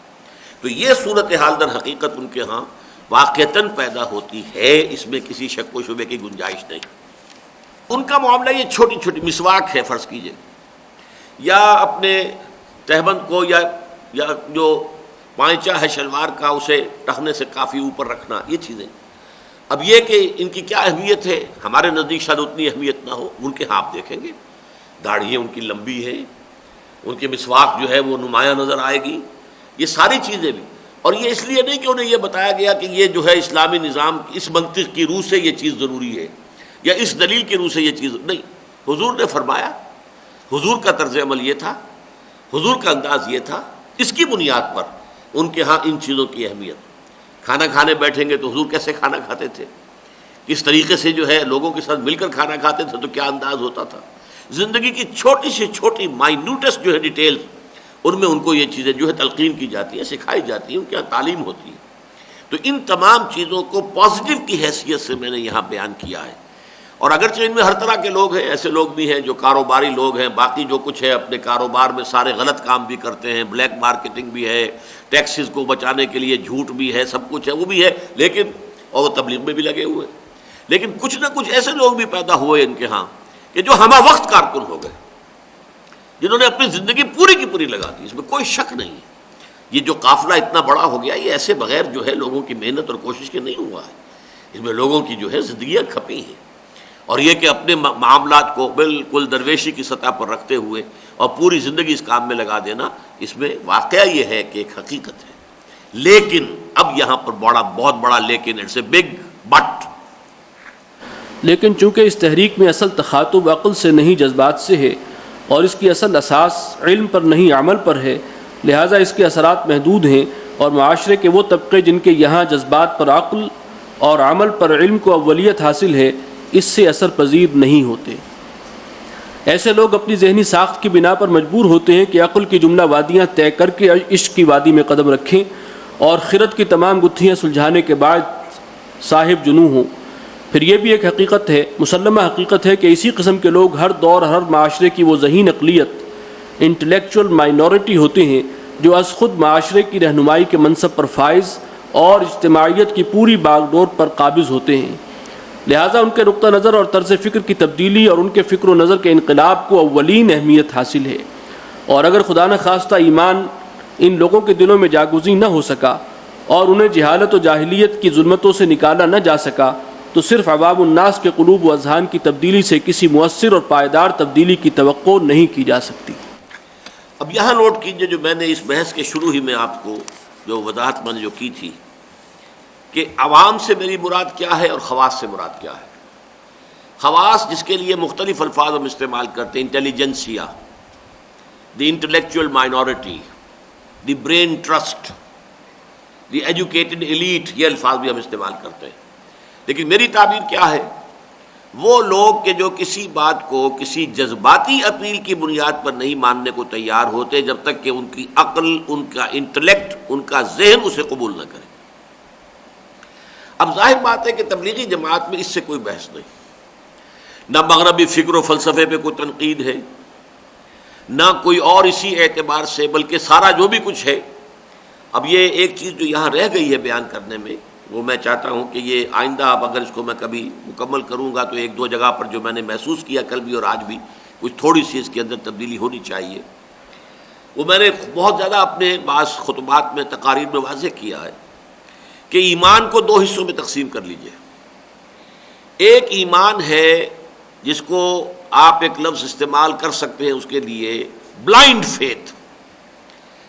S1: تو یہ صورتحال در حقیقت ان کے ہاں واقعتاً پیدا ہوتی ہے، اس میں کسی شک و شبے کی گنجائش نہیں۔ ان کا معاملہ یہ چھوٹی چھوٹی مسواک ہے فرض کیجئے، یا اپنے تہبند کو یا جو پائنچہ ہے شلوار کا اسے ٹخنے سے کافی اوپر رکھنا، یہ چیزیں، اب یہ کہ ان کی کیا اہمیت ہے، ہمارے نزدیک شاید اتنی اہمیت نہ ہو، ان کے ہاں آپ دیکھیں گے داڑھیاں ان کی لمبی ہیں، ان کی مسواک جو ہے وہ نمایاں نظر آئے گی، یہ ساری چیزیں بھی، اور یہ اس لیے نہیں کہ انہیں یہ بتایا گیا کہ یہ جو ہے اسلامی نظام اس منطق کی روح سے یہ چیز ضروری ہے یا اس دلیل کی روح سے یہ چیز نہیں، حضور نے فرمایا، حضور کا طرز عمل یہ تھا، حضور کا انداز یہ تھا، اس کی بنیاد پر ان کے ہاں ان چیزوں کی اہمیت۔ کھانا کھانے بیٹھیں گے تو حضور کیسے کھانا کھاتے تھے، کس طریقے سے جو ہے لوگوں کے ساتھ مل کر کھانا کھاتے تھے، تو کیا انداز ہوتا تھا، زندگی کی چھوٹی سے چھوٹی مائنوٹس جو ہے ڈیٹیل ان میں ان کو یہ چیزیں جو ہے تلقین کی جاتی ہیں، سکھائی جاتی ہیں، ان کے یہاں تعلیم ہوتی ہے۔ تو ان تمام چیزوں کو پازیٹیو کی حیثیت سے میں نے یہاں بیان کیا ہے۔ اور اگرچہ ان میں ہر طرح کے لوگ ہیں، ایسے لوگ بھی ہیں جو کاروباری لوگ ہیں، باقی جو کچھ ہے اپنے کاروبار میں سارے غلط کام بھی کرتے ہیں، بلیک مارکیٹنگ بھی ہے، ٹیکسز کو بچانے کے لیے جھوٹ بھی ہے، سب کچھ ہے، وہ بھی ہے، لیکن اور وہ تبلیغ میں بھی لگے ہوئے۔ لیکن کچھ نہ کچھ ایسے لوگ بھی پیدا ہوئے ان کے ہاں کہ جو ہمہ وقت کارکن ہو گئے، جنہوں نے اپنی زندگی پوری کی پوری لگا دی، اس میں کوئی شک نہیں ہے۔ یہ جو قافلہ اتنا بڑا ہو گیا، یہ ایسے بغیر جو ہے لوگوں کی محنت اور کوشش کے نہیں ہوا ہے، اس میں لوگوں کی جو ہے زندگیاں کھپی ہیں۔ اور یہ کہ اپنے معاملات کو بالکل درویشی کی سطح پر رکھتے ہوئے اور پوری زندگی اس کام میں لگا دینا، اس میں واقعہ یہ ہے کہ ایک حقیقت ہے۔ لیکن اب یہاں پر بہت بڑا لیکن، اٹس اے بگ بٹ۔
S2: لیکن چونکہ اس تحریک میں اصل تخاطب عقل سے نہیں جذبات سے ہے، اور اس کی اصل اساس علم پر نہیں عمل پر ہے، لہٰذا اس کے اثرات محدود ہیں، اور معاشرے کے وہ طبقے جن کے یہاں جذبات پر عقل اور عمل پر علم کو اولیت حاصل ہے، اس سے اثر پذیر نہیں ہوتے۔ ایسے لوگ اپنی ذہنی ساخت کی بنا پر مجبور ہوتے ہیں کہ عقل کی جملہ وادیاں طے کر کے عشق کی وادی میں قدم رکھیں، اور خرد کی تمام گتھیاں سلجھانے کے بعد صاحب جنوں ہوں۔ پھر یہ بھی ایک حقیقت ہے، مسلمہ حقیقت ہے، کہ اسی قسم کے لوگ ہر دور ہر معاشرے کی وہ ذہین اقلیت انٹلیکچول مائنورٹی ہوتے ہیں جو از خود معاشرے کی رہنمائی کے منصب پر فائز اور اجتماعیت کی پوری باغ ڈور پر قابض ہوتے ہیں۔ لہٰذا ان کے نقطہ نظر اور طرز فکر کی تبدیلی اور ان کے فکر و نظر کے انقلاب کو اولین اہمیت حاصل ہے، اور اگر خدا نخواستہ ایمان ان لوگوں کے دلوں میں جاگزین نہ ہو سکا اور انہیں جہالت و جاہلیت کی ظلمتوں سے نکالا نہ جا سکا، تو صرف عوام الناس کے قلوب و اذہان کی تبدیلی سے کسی مؤثر اور پائیدار تبدیلی کی توقع نہیں کی جا سکتی۔
S1: اب یہاں نوٹ کیجئے، جو میں نے اس بحث کے شروع ہی میں آپ کو جو وضاحت میں نے جو کی تھی کہ عوام سے میری مراد کیا ہے اور خواص سے مراد کیا ہے۔ خواص جس کے لیے مختلف الفاظ ہم استعمال کرتے ہیں، intelligentsia, the intellectual minority, the brain trust, the educated elite, یہ الفاظ بھی ہم استعمال کرتے ہیں۔ لیکن میری تعبیر کیا ہے؟ وہ لوگ کہ جو کسی بات کو کسی جذباتی اپیل کی بنیاد پر نہیں ماننے کو تیار ہوتے جب تک کہ ان کی عقل، ان کا انٹلیکٹ، ان کا ذہن اسے قبول نہ کرے۔ اب ظاہر بات ہے کہ تبلیغی جماعت میں اس سے کوئی بحث نہیں، نہ مغربی فکر و فلسفے پہ کوئی تنقید ہے، نہ کوئی اور اسی اعتبار سے، بلکہ سارا جو بھی کچھ ہے۔ اب یہ ایک چیز جو یہاں رہ گئی ہے بیان کرنے میں، وہ میں چاہتا ہوں کہ یہ آئندہ اب اگر اس کو میں کبھی مکمل کروں گا تو ایک دو جگہ پر جو میں نے محسوس کیا کل بھی اور آج بھی، کچھ تھوڑی سی اس کے اندر تبدیلی ہونی چاہیے۔ وہ میں نے بہت زیادہ اپنے بعض خطبات میں، تقاریر میں واضح کیا ہے کہ ایمان کو دو حصوں میں تقسیم کر لیجئے۔ ایک ایمان ہے جس کو آپ ایک لفظ استعمال کر سکتے ہیں اس کے لیے، بلائنڈ فیتھ،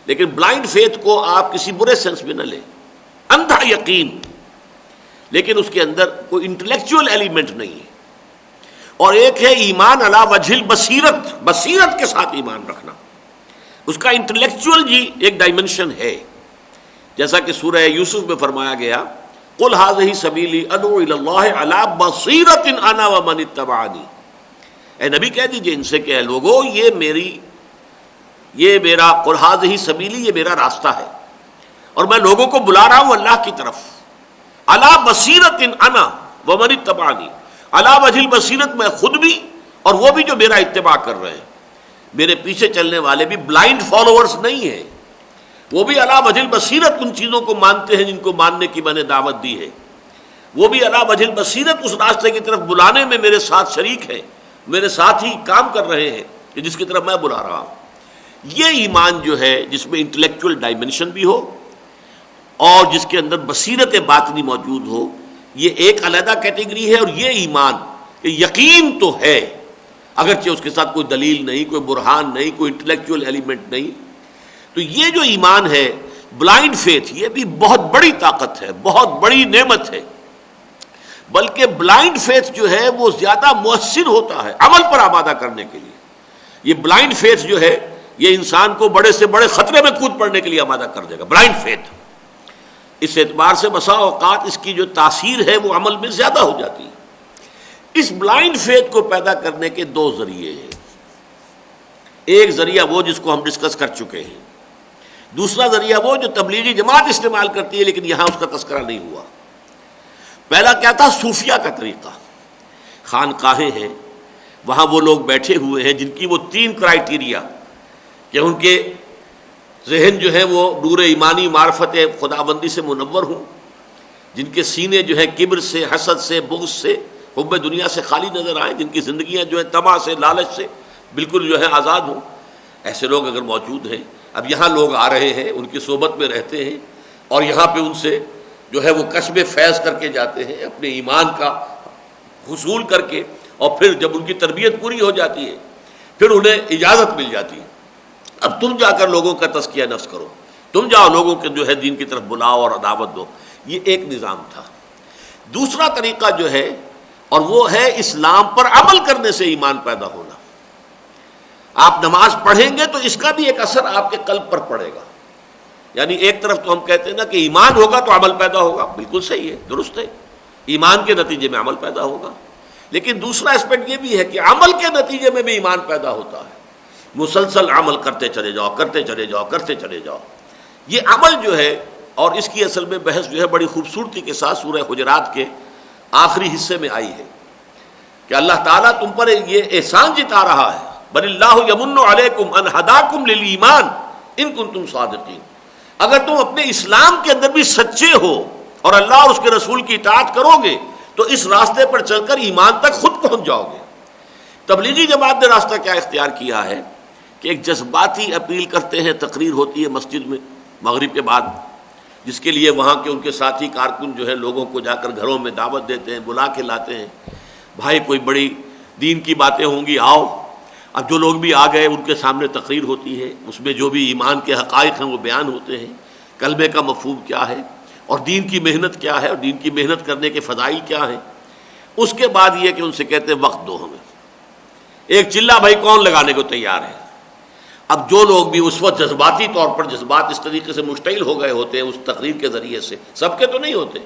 S1: لیکن بلائنڈ فیتھ کو آپ کسی برے سینس میں نہ لیں، اندھا یقین، لیکن اس کے اندر کوئی انٹلیکچوئل ایلیمنٹ نہیں ہے۔ اور ایک ہے ایمان علی وجہ البصیرت، بصیرت کے ساتھ ایمان رکھنا، اس کا انٹلیکچوئل جی ایک ڈائمنشن ہے، جیسا کہ سورہ یوسف میں فرمایا گیا، قل ھذہ سبیلی ادعو الی اللہ علی بصیرۃ انا ومن اتبعنی۔ اے نبی کہہ دیجئے ان سے کہ اے لوگو، یہ میرا قل ھذہ سبیلی، یہ میرا راستہ ہے، اور میں لوگوں کو بلا رہا ہوں اللہ کی طرف، علی بصیرۃ انا ومن اتبعنی، علی وجہ البصیرت، میں خود بھی اور وہ بھی جو میرا اتباع کر رہے ہیں۔ میرے پیچھے چلنے والے بھی بلائنڈ فالوورز نہیں ہیں، وہ بھی علی وجہ البصیرت ان چیزوں کو مانتے ہیں جن کو ماننے کی میں نے دعوت دی ہے، وہ بھی علی وجہ البصیرت اس راستے کی طرف بلانے میں میرے ساتھ شریک ہیں، میرے ساتھ ہی کام کر رہے ہیں کہ جس کی طرف میں بلا رہا ہوں۔ یہ ایمان جو ہے جس میں انٹلیکچوئل ڈائمنشن بھی ہو اور جس کے اندر بصیرت باطنی موجود ہو، یہ ایک علیحدہ کیٹیگری ہے۔ اور یہ ایمان کہ یقین تو ہے اگرچہ اس کے ساتھ کوئی دلیل نہیں، کوئی برہان نہیں، کوئی انٹلیکچوئل ایلیمنٹ نہیں، تو یہ جو ایمان ہے بلائنڈ فیتھ، یہ بھی بہت بڑی طاقت ہے، بہت بڑی نعمت ہے۔ بلکہ بلائنڈ فیتھ جو ہے وہ زیادہ مؤثر ہوتا ہے عمل پر آمادہ کرنے کے لیے۔ یہ بلائنڈ فیتھ جو ہے یہ انسان کو بڑے سے بڑے خطرے میں کود پڑنے کے لیے آمادہ کر دے گا، بلائنڈ فیتھ۔ اس اعتبار سے بسا اوقات اس کی جو تاثیر ہے وہ عمل میں زیادہ ہو جاتی ہے۔ اس بلائنڈ فیتھ کو پیدا کرنے کے دو ذریعے ہیں۔ ایک ذریعہ وہ جس کو ہم ڈسکس کر چکے ہیں، دوسرا ذریعہ وہ جو تبلیغی جماعت استعمال کرتی ہے لیکن یہاں اس کا تذکرہ نہیں ہوا۔ پہلا کیا تھا؟ صوفیہ کا طریقہ، خانقاہیں ہیں، وہاں وہ لوگ بیٹھے ہوئے ہیں جن کی وہ 3 کرائیٹیریا کہ ان کے ذہن جو ہے وہ نور ایمانی معرفت خداوندی سے منور ہوں، جن کے سینے جو ہے کبر سے، حسد سے، بغض سے، حب دنیا سے خالی نظر آئیں، جن کی زندگیاں جو ہے طمع سے، لالچ سے بالکل جو ہے آزاد ہوں۔ ایسے لوگ اگر موجود ہیں، اب یہاں لوگ آ رہے ہیں، ان کی صحبت میں رہتے ہیں اور یہاں پہ ان سے جو ہے وہ کسب فیض کر کے جاتے ہیں، اپنے ایمان کا حصول کر کے، اور پھر جب ان کی تربیت پوری ہو جاتی ہے پھر انہیں اجازت مل جاتی ہے اب تم جا کر لوگوں کا تزکیہ نفس کرو، تم جاؤ لوگوں کے جو ہے دین کی طرف بلاؤ اور دعوت دو۔ یہ ایک نظام تھا۔ دوسرا طریقہ جو ہے، اور وہ ہے اسلام پر عمل کرنے سے ایمان پیدا ہونا۔ آپ نماز پڑھیں گے تو اس کا بھی ایک اثر آپ کے قلب پر پڑے گا۔ یعنی ایک طرف تو ہم کہتے ہیں نا کہ ایمان ہوگا تو عمل پیدا ہوگا، بالکل صحیح ہے، درست ہے، ایمان کے نتیجے میں عمل پیدا ہوگا، لیکن دوسرا اسپیکٹ یہ بھی ہے کہ عمل کے نتیجے میں بھی ایمان پیدا ہوتا ہے۔ مسلسل عمل کرتے چلے جاؤ، کرتے چلے جاؤ، کرتے چلے جاؤ۔ یہ عمل جو ہے، اور اس کی اصل میں بحث جو ہے بڑی خوبصورتی کے ساتھ سورہ حجرات کے آخری حصے میں آئی ہے کہ اللہ تعالیٰ تم پر یہ احسان جتا رہا ہے، بل اللہ یمن علیکم ان ہداکم للایمان ان کنتم صادقین۔ اگر تم اپنے اسلام کے اندر بھی سچے ہو اور اللہ اور اس کے رسول کی اطاعت کرو گے تو اس راستے پر چل کر ایمان تک خود پہنچ جاؤ گے۔ تبلیغی جماعت نے راستہ کیا اختیار کیا ہے کہ ایک جذباتی اپیل کرتے ہیں، تقریر ہوتی ہے مسجد میں مغرب کے بعد، جس کے لیے وہاں کے ان کے ساتھی کارکن جو ہے لوگوں کو جا کر گھروں میں دعوت دیتے ہیں، بلا کے لاتے ہیں، بھائی کوئی بڑی دین کی باتیں ہوں گی، آؤ۔ اب جو لوگ بھی آ گئے ان کے سامنے تقریر ہوتی ہے، اس میں جو بھی ایمان کے حقائق ہیں وہ بیان ہوتے ہیں، کلمے کا مفہوم کیا ہے اور دین کی محنت کیا ہے اور دین کی محنت کرنے کے فضائل کیا ہیں۔ اس کے بعد یہ کہ ان سے کہتے ہیں وقت دو ہمیں، ایک چلہ بھائی کون لگانے کو تیار ہے۔ اب جو لوگ بھی اس وقت جذباتی طور پر جذبات اس طریقے سے مشتعل ہو گئے ہوتے ہیں اس تقریر کے ذریعے سے، سب کے تو نہیں ہوتے،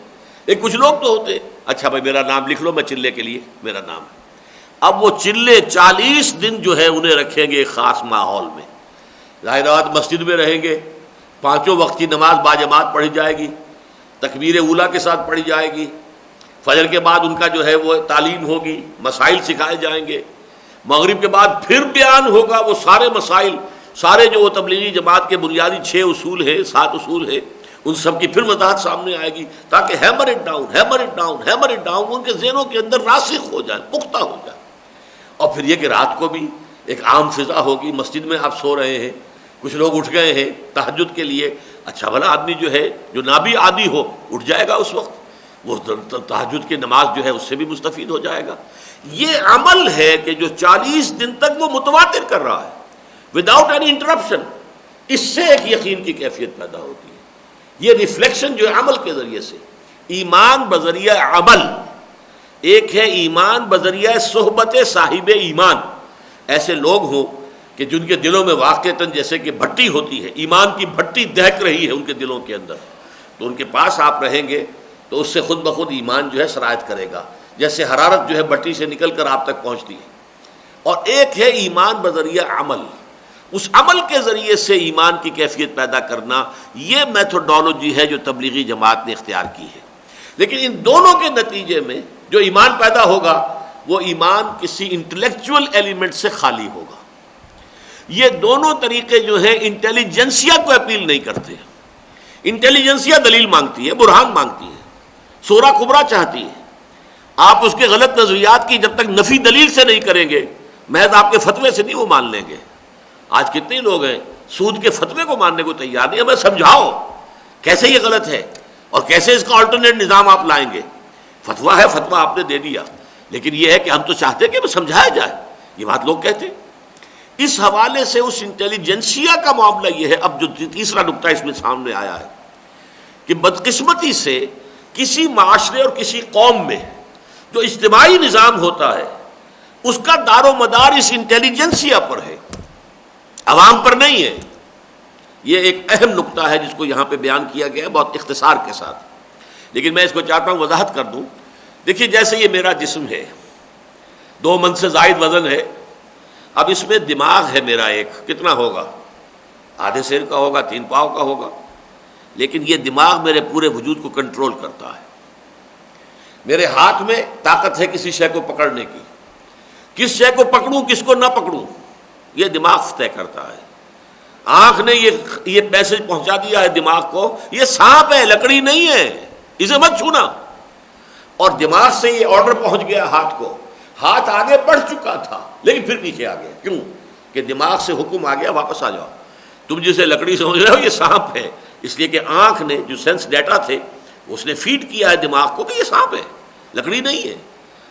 S1: ایک کچھ لوگ تو ہوتے، اچھا بھائی میرا نام لکھ لو، میں چلے کے لیے میرا نام ہے۔ اب وہ چلے 40 دن جو ہے انہیں رکھیں گے ایک خاص ماحول میں، ظاہر بات مسجد میں رہیں گے، 5 وقت کی نماز باجماعت پڑھی جائے گی، تکبیر اولیٰ کے ساتھ پڑھی جائے گی، فجر کے بعد ان کا جو ہے وہ تعلیم ہوگی، مسائل سکھائے جائیں گے، مغرب کے بعد پھر بیان ہوگا وہ سارے مسائل، سارے جو وہ تبلیغی جماعت کے بنیادی 6 اصول ہیں، 7 اصول ہیں، ان سب کی پھر وضاحت سامنے آئے گی تاکہ hammer it down, hammer it down, hammer it down ان کے ذہنوں کے اندر راسخ ہو جائے، پختہ ہو جائے۔ اور پھر یہ کہ رات کو بھی ایک عام فضا ہوگی، مسجد میں آپ سو رہے ہیں، کچھ لوگ اٹھ گئے ہیں تہجد کے لیے، اچھا بھلا آدمی جو ہے جو نہ بھی عادی ہو اٹھ جائے گا اس وقت، وہ تہجد کی نماز جو ہے اس سے بھی مستفید ہو جائے گا۔ یہ عمل ہے کہ جو 40 دن تک وہ متواتر کر رہا ہے وداؤٹ اینی انٹرپشن، اس سے ایک یقین کی کیفیت پیدا ہوتی ہے۔ یہ ریفلیکشن جو ہے عمل کے ذریعے سے، ایمان بذریعہ عمل، ایک ہے ایمان بذریعہ صحبت صاحب ایمان، ایسے لوگ ہوں کہ جن کے دلوں میں واقعتاً جیسے کہ بھٹی ہوتی ہے، ایمان کی بھٹی دہک رہی ہے ان کے دلوں کے اندر، تو ان کے پاس آپ رہیں گے تو اس سے خود بخود ایمان جو ہے سرایت کرے گا، جیسے حرارت جو ہے بھٹی سے نکل کر آپ تک پہنچتی ہے۔ اور ایک ہے ایمان بذریعہ عمل، اس عمل کے ذریعے سے ایمان کی کیفیت پیدا کرنا، یہ میتھڈالوجی ہے جو تبلیغی جماعت نے اختیار کی ہے۔ لیکن ان دونوں کے نتیجے میں جو ایمان پیدا ہوگا وہ ایمان کسی انٹلیکچول ایلیمنٹ سے خالی ہوگا۔ یہ دونوں طریقے جو ہیں انٹیلیجنسیا کو اپیل نہیں کرتے۔ انٹیلیجنسیا دلیل مانگتی ہے، برہان مانگتی ہے، سورہ کبریٰ چاہتی ہے۔ آپ اس کے غلط نظریات کی جب تک نفی دلیل سے نہیں کریں گے، محض آپ کے فتوے سے نہیں وہ مان لیں گے۔ آج کتنے لوگ ہیں سود کے فتوے کو ماننے کو تیار نہیں، ہمیں سمجھاؤ کیسے یہ غلط ہے اور کیسے اس کا آلٹرنیٹ نظام آپ لائیں گے۔ فتویٰ ہے، فتویٰ آپ نے دے دیا، لیکن یہ ہے کہ ہم تو چاہتے ہیں کہ سمجھایا جائے، یہ بات لوگ کہتے ہیں۔ اس حوالے سے اس انٹیلیجنسیا کا معاملہ یہ ہے، اب جو تیسرا نقطہ اس میں سامنے آیا ہے کہ بدقسمتی سے کسی معاشرے اور کسی قوم میں جو اجتماعی نظام ہوتا ہے اس کا دار و مدار اس انٹیلیجنسیا پر ہے، عوام پر نہیں ہے۔ یہ ایک اہم نقطہ ہے جس کو یہاں پہ بیان کیا گیا ہے بہت اختصار کے ساتھ، لیکن میں اس کو چاہتا ہوں وضاحت کر دوں۔ دیکھیے جیسے یہ میرا جسم ہے، 2 من سے زائد وزن ہے، اب اس میں دماغ ہے میرا ایک، کتنا ہوگا آدھے سیر کا ہوگا، 3 پاؤں کا ہوگا، لیکن یہ دماغ میرے پورے وجود کو کنٹرول کرتا ہے۔ میرے ہاتھ میں طاقت ہے کسی شے کو پکڑنے کی، کس شے کو پکڑوں کس کو نہ پکڑوں یہ دماغ طے کرتا ہے۔ آنکھ نے یہ میسج پہنچا دیا ہے دماغ کو، یہ سانپ ہے، لکڑی نہیں ہے، اسے مت چھونا، اور دماغ سے یہ آرڈر پہنچ گیا ہاتھ کو۔ ہاتھ آگے بڑھ چکا تھا لیکن پھر پیچھے آ گیا، کیوں کہ دماغ سے حکم آ گیا واپس آ جاؤ، تم جسے لکڑی سمجھ رہے ہو یہ سانپ ہے، اس لیے کہ آنکھ نے جو سینس ڈیٹا تھے اس نے فیڈ کیا ہے دماغ کو کہ یہ سانپ ہے، لکڑی نہیں ہے۔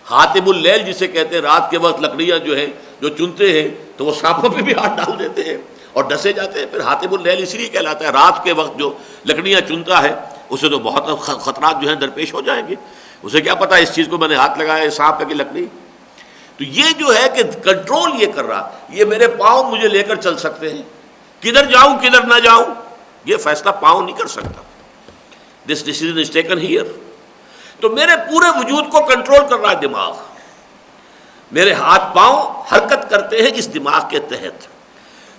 S1: حاتم اللیل جسے کہتے ہیں، رات کے وقت لکڑیاں جو ہیں جو چنتے ہیں تو وہ سانپوں پہ بھی ہاتھ ڈال دیتے ہیں اور ڈسے جاتے ہیں۔ پھر حاتم اللیل اس لیے کہلاتا ہے، رات کے وقت جو لکڑیاں چنتا ہے اسے تو بہت خطرات جو ہیں درپیش ہو جائیں گے، اسے کیا پتا اس چیز کو میں نے ہاتھ لگایا ہے سانپ ہے کہ لکڑی۔ تو یہ جو ہے کہ کنٹرول یہ کر رہا، یہ میرے پاؤں مجھے لے کر چل سکتے ہیں، کدھر جاؤں کدھر نہ جاؤں یہ فیصلہ پاؤں نہیں کر سکتا۔ دس ڈیسیژن از ٹیکن ہیئر۔ تو میرے پورے وجود کو کنٹرول کر رہا ہے دماغ، میرے ہاتھ پاؤں حرکت کرتے ہیں اس دماغ کے تحت۔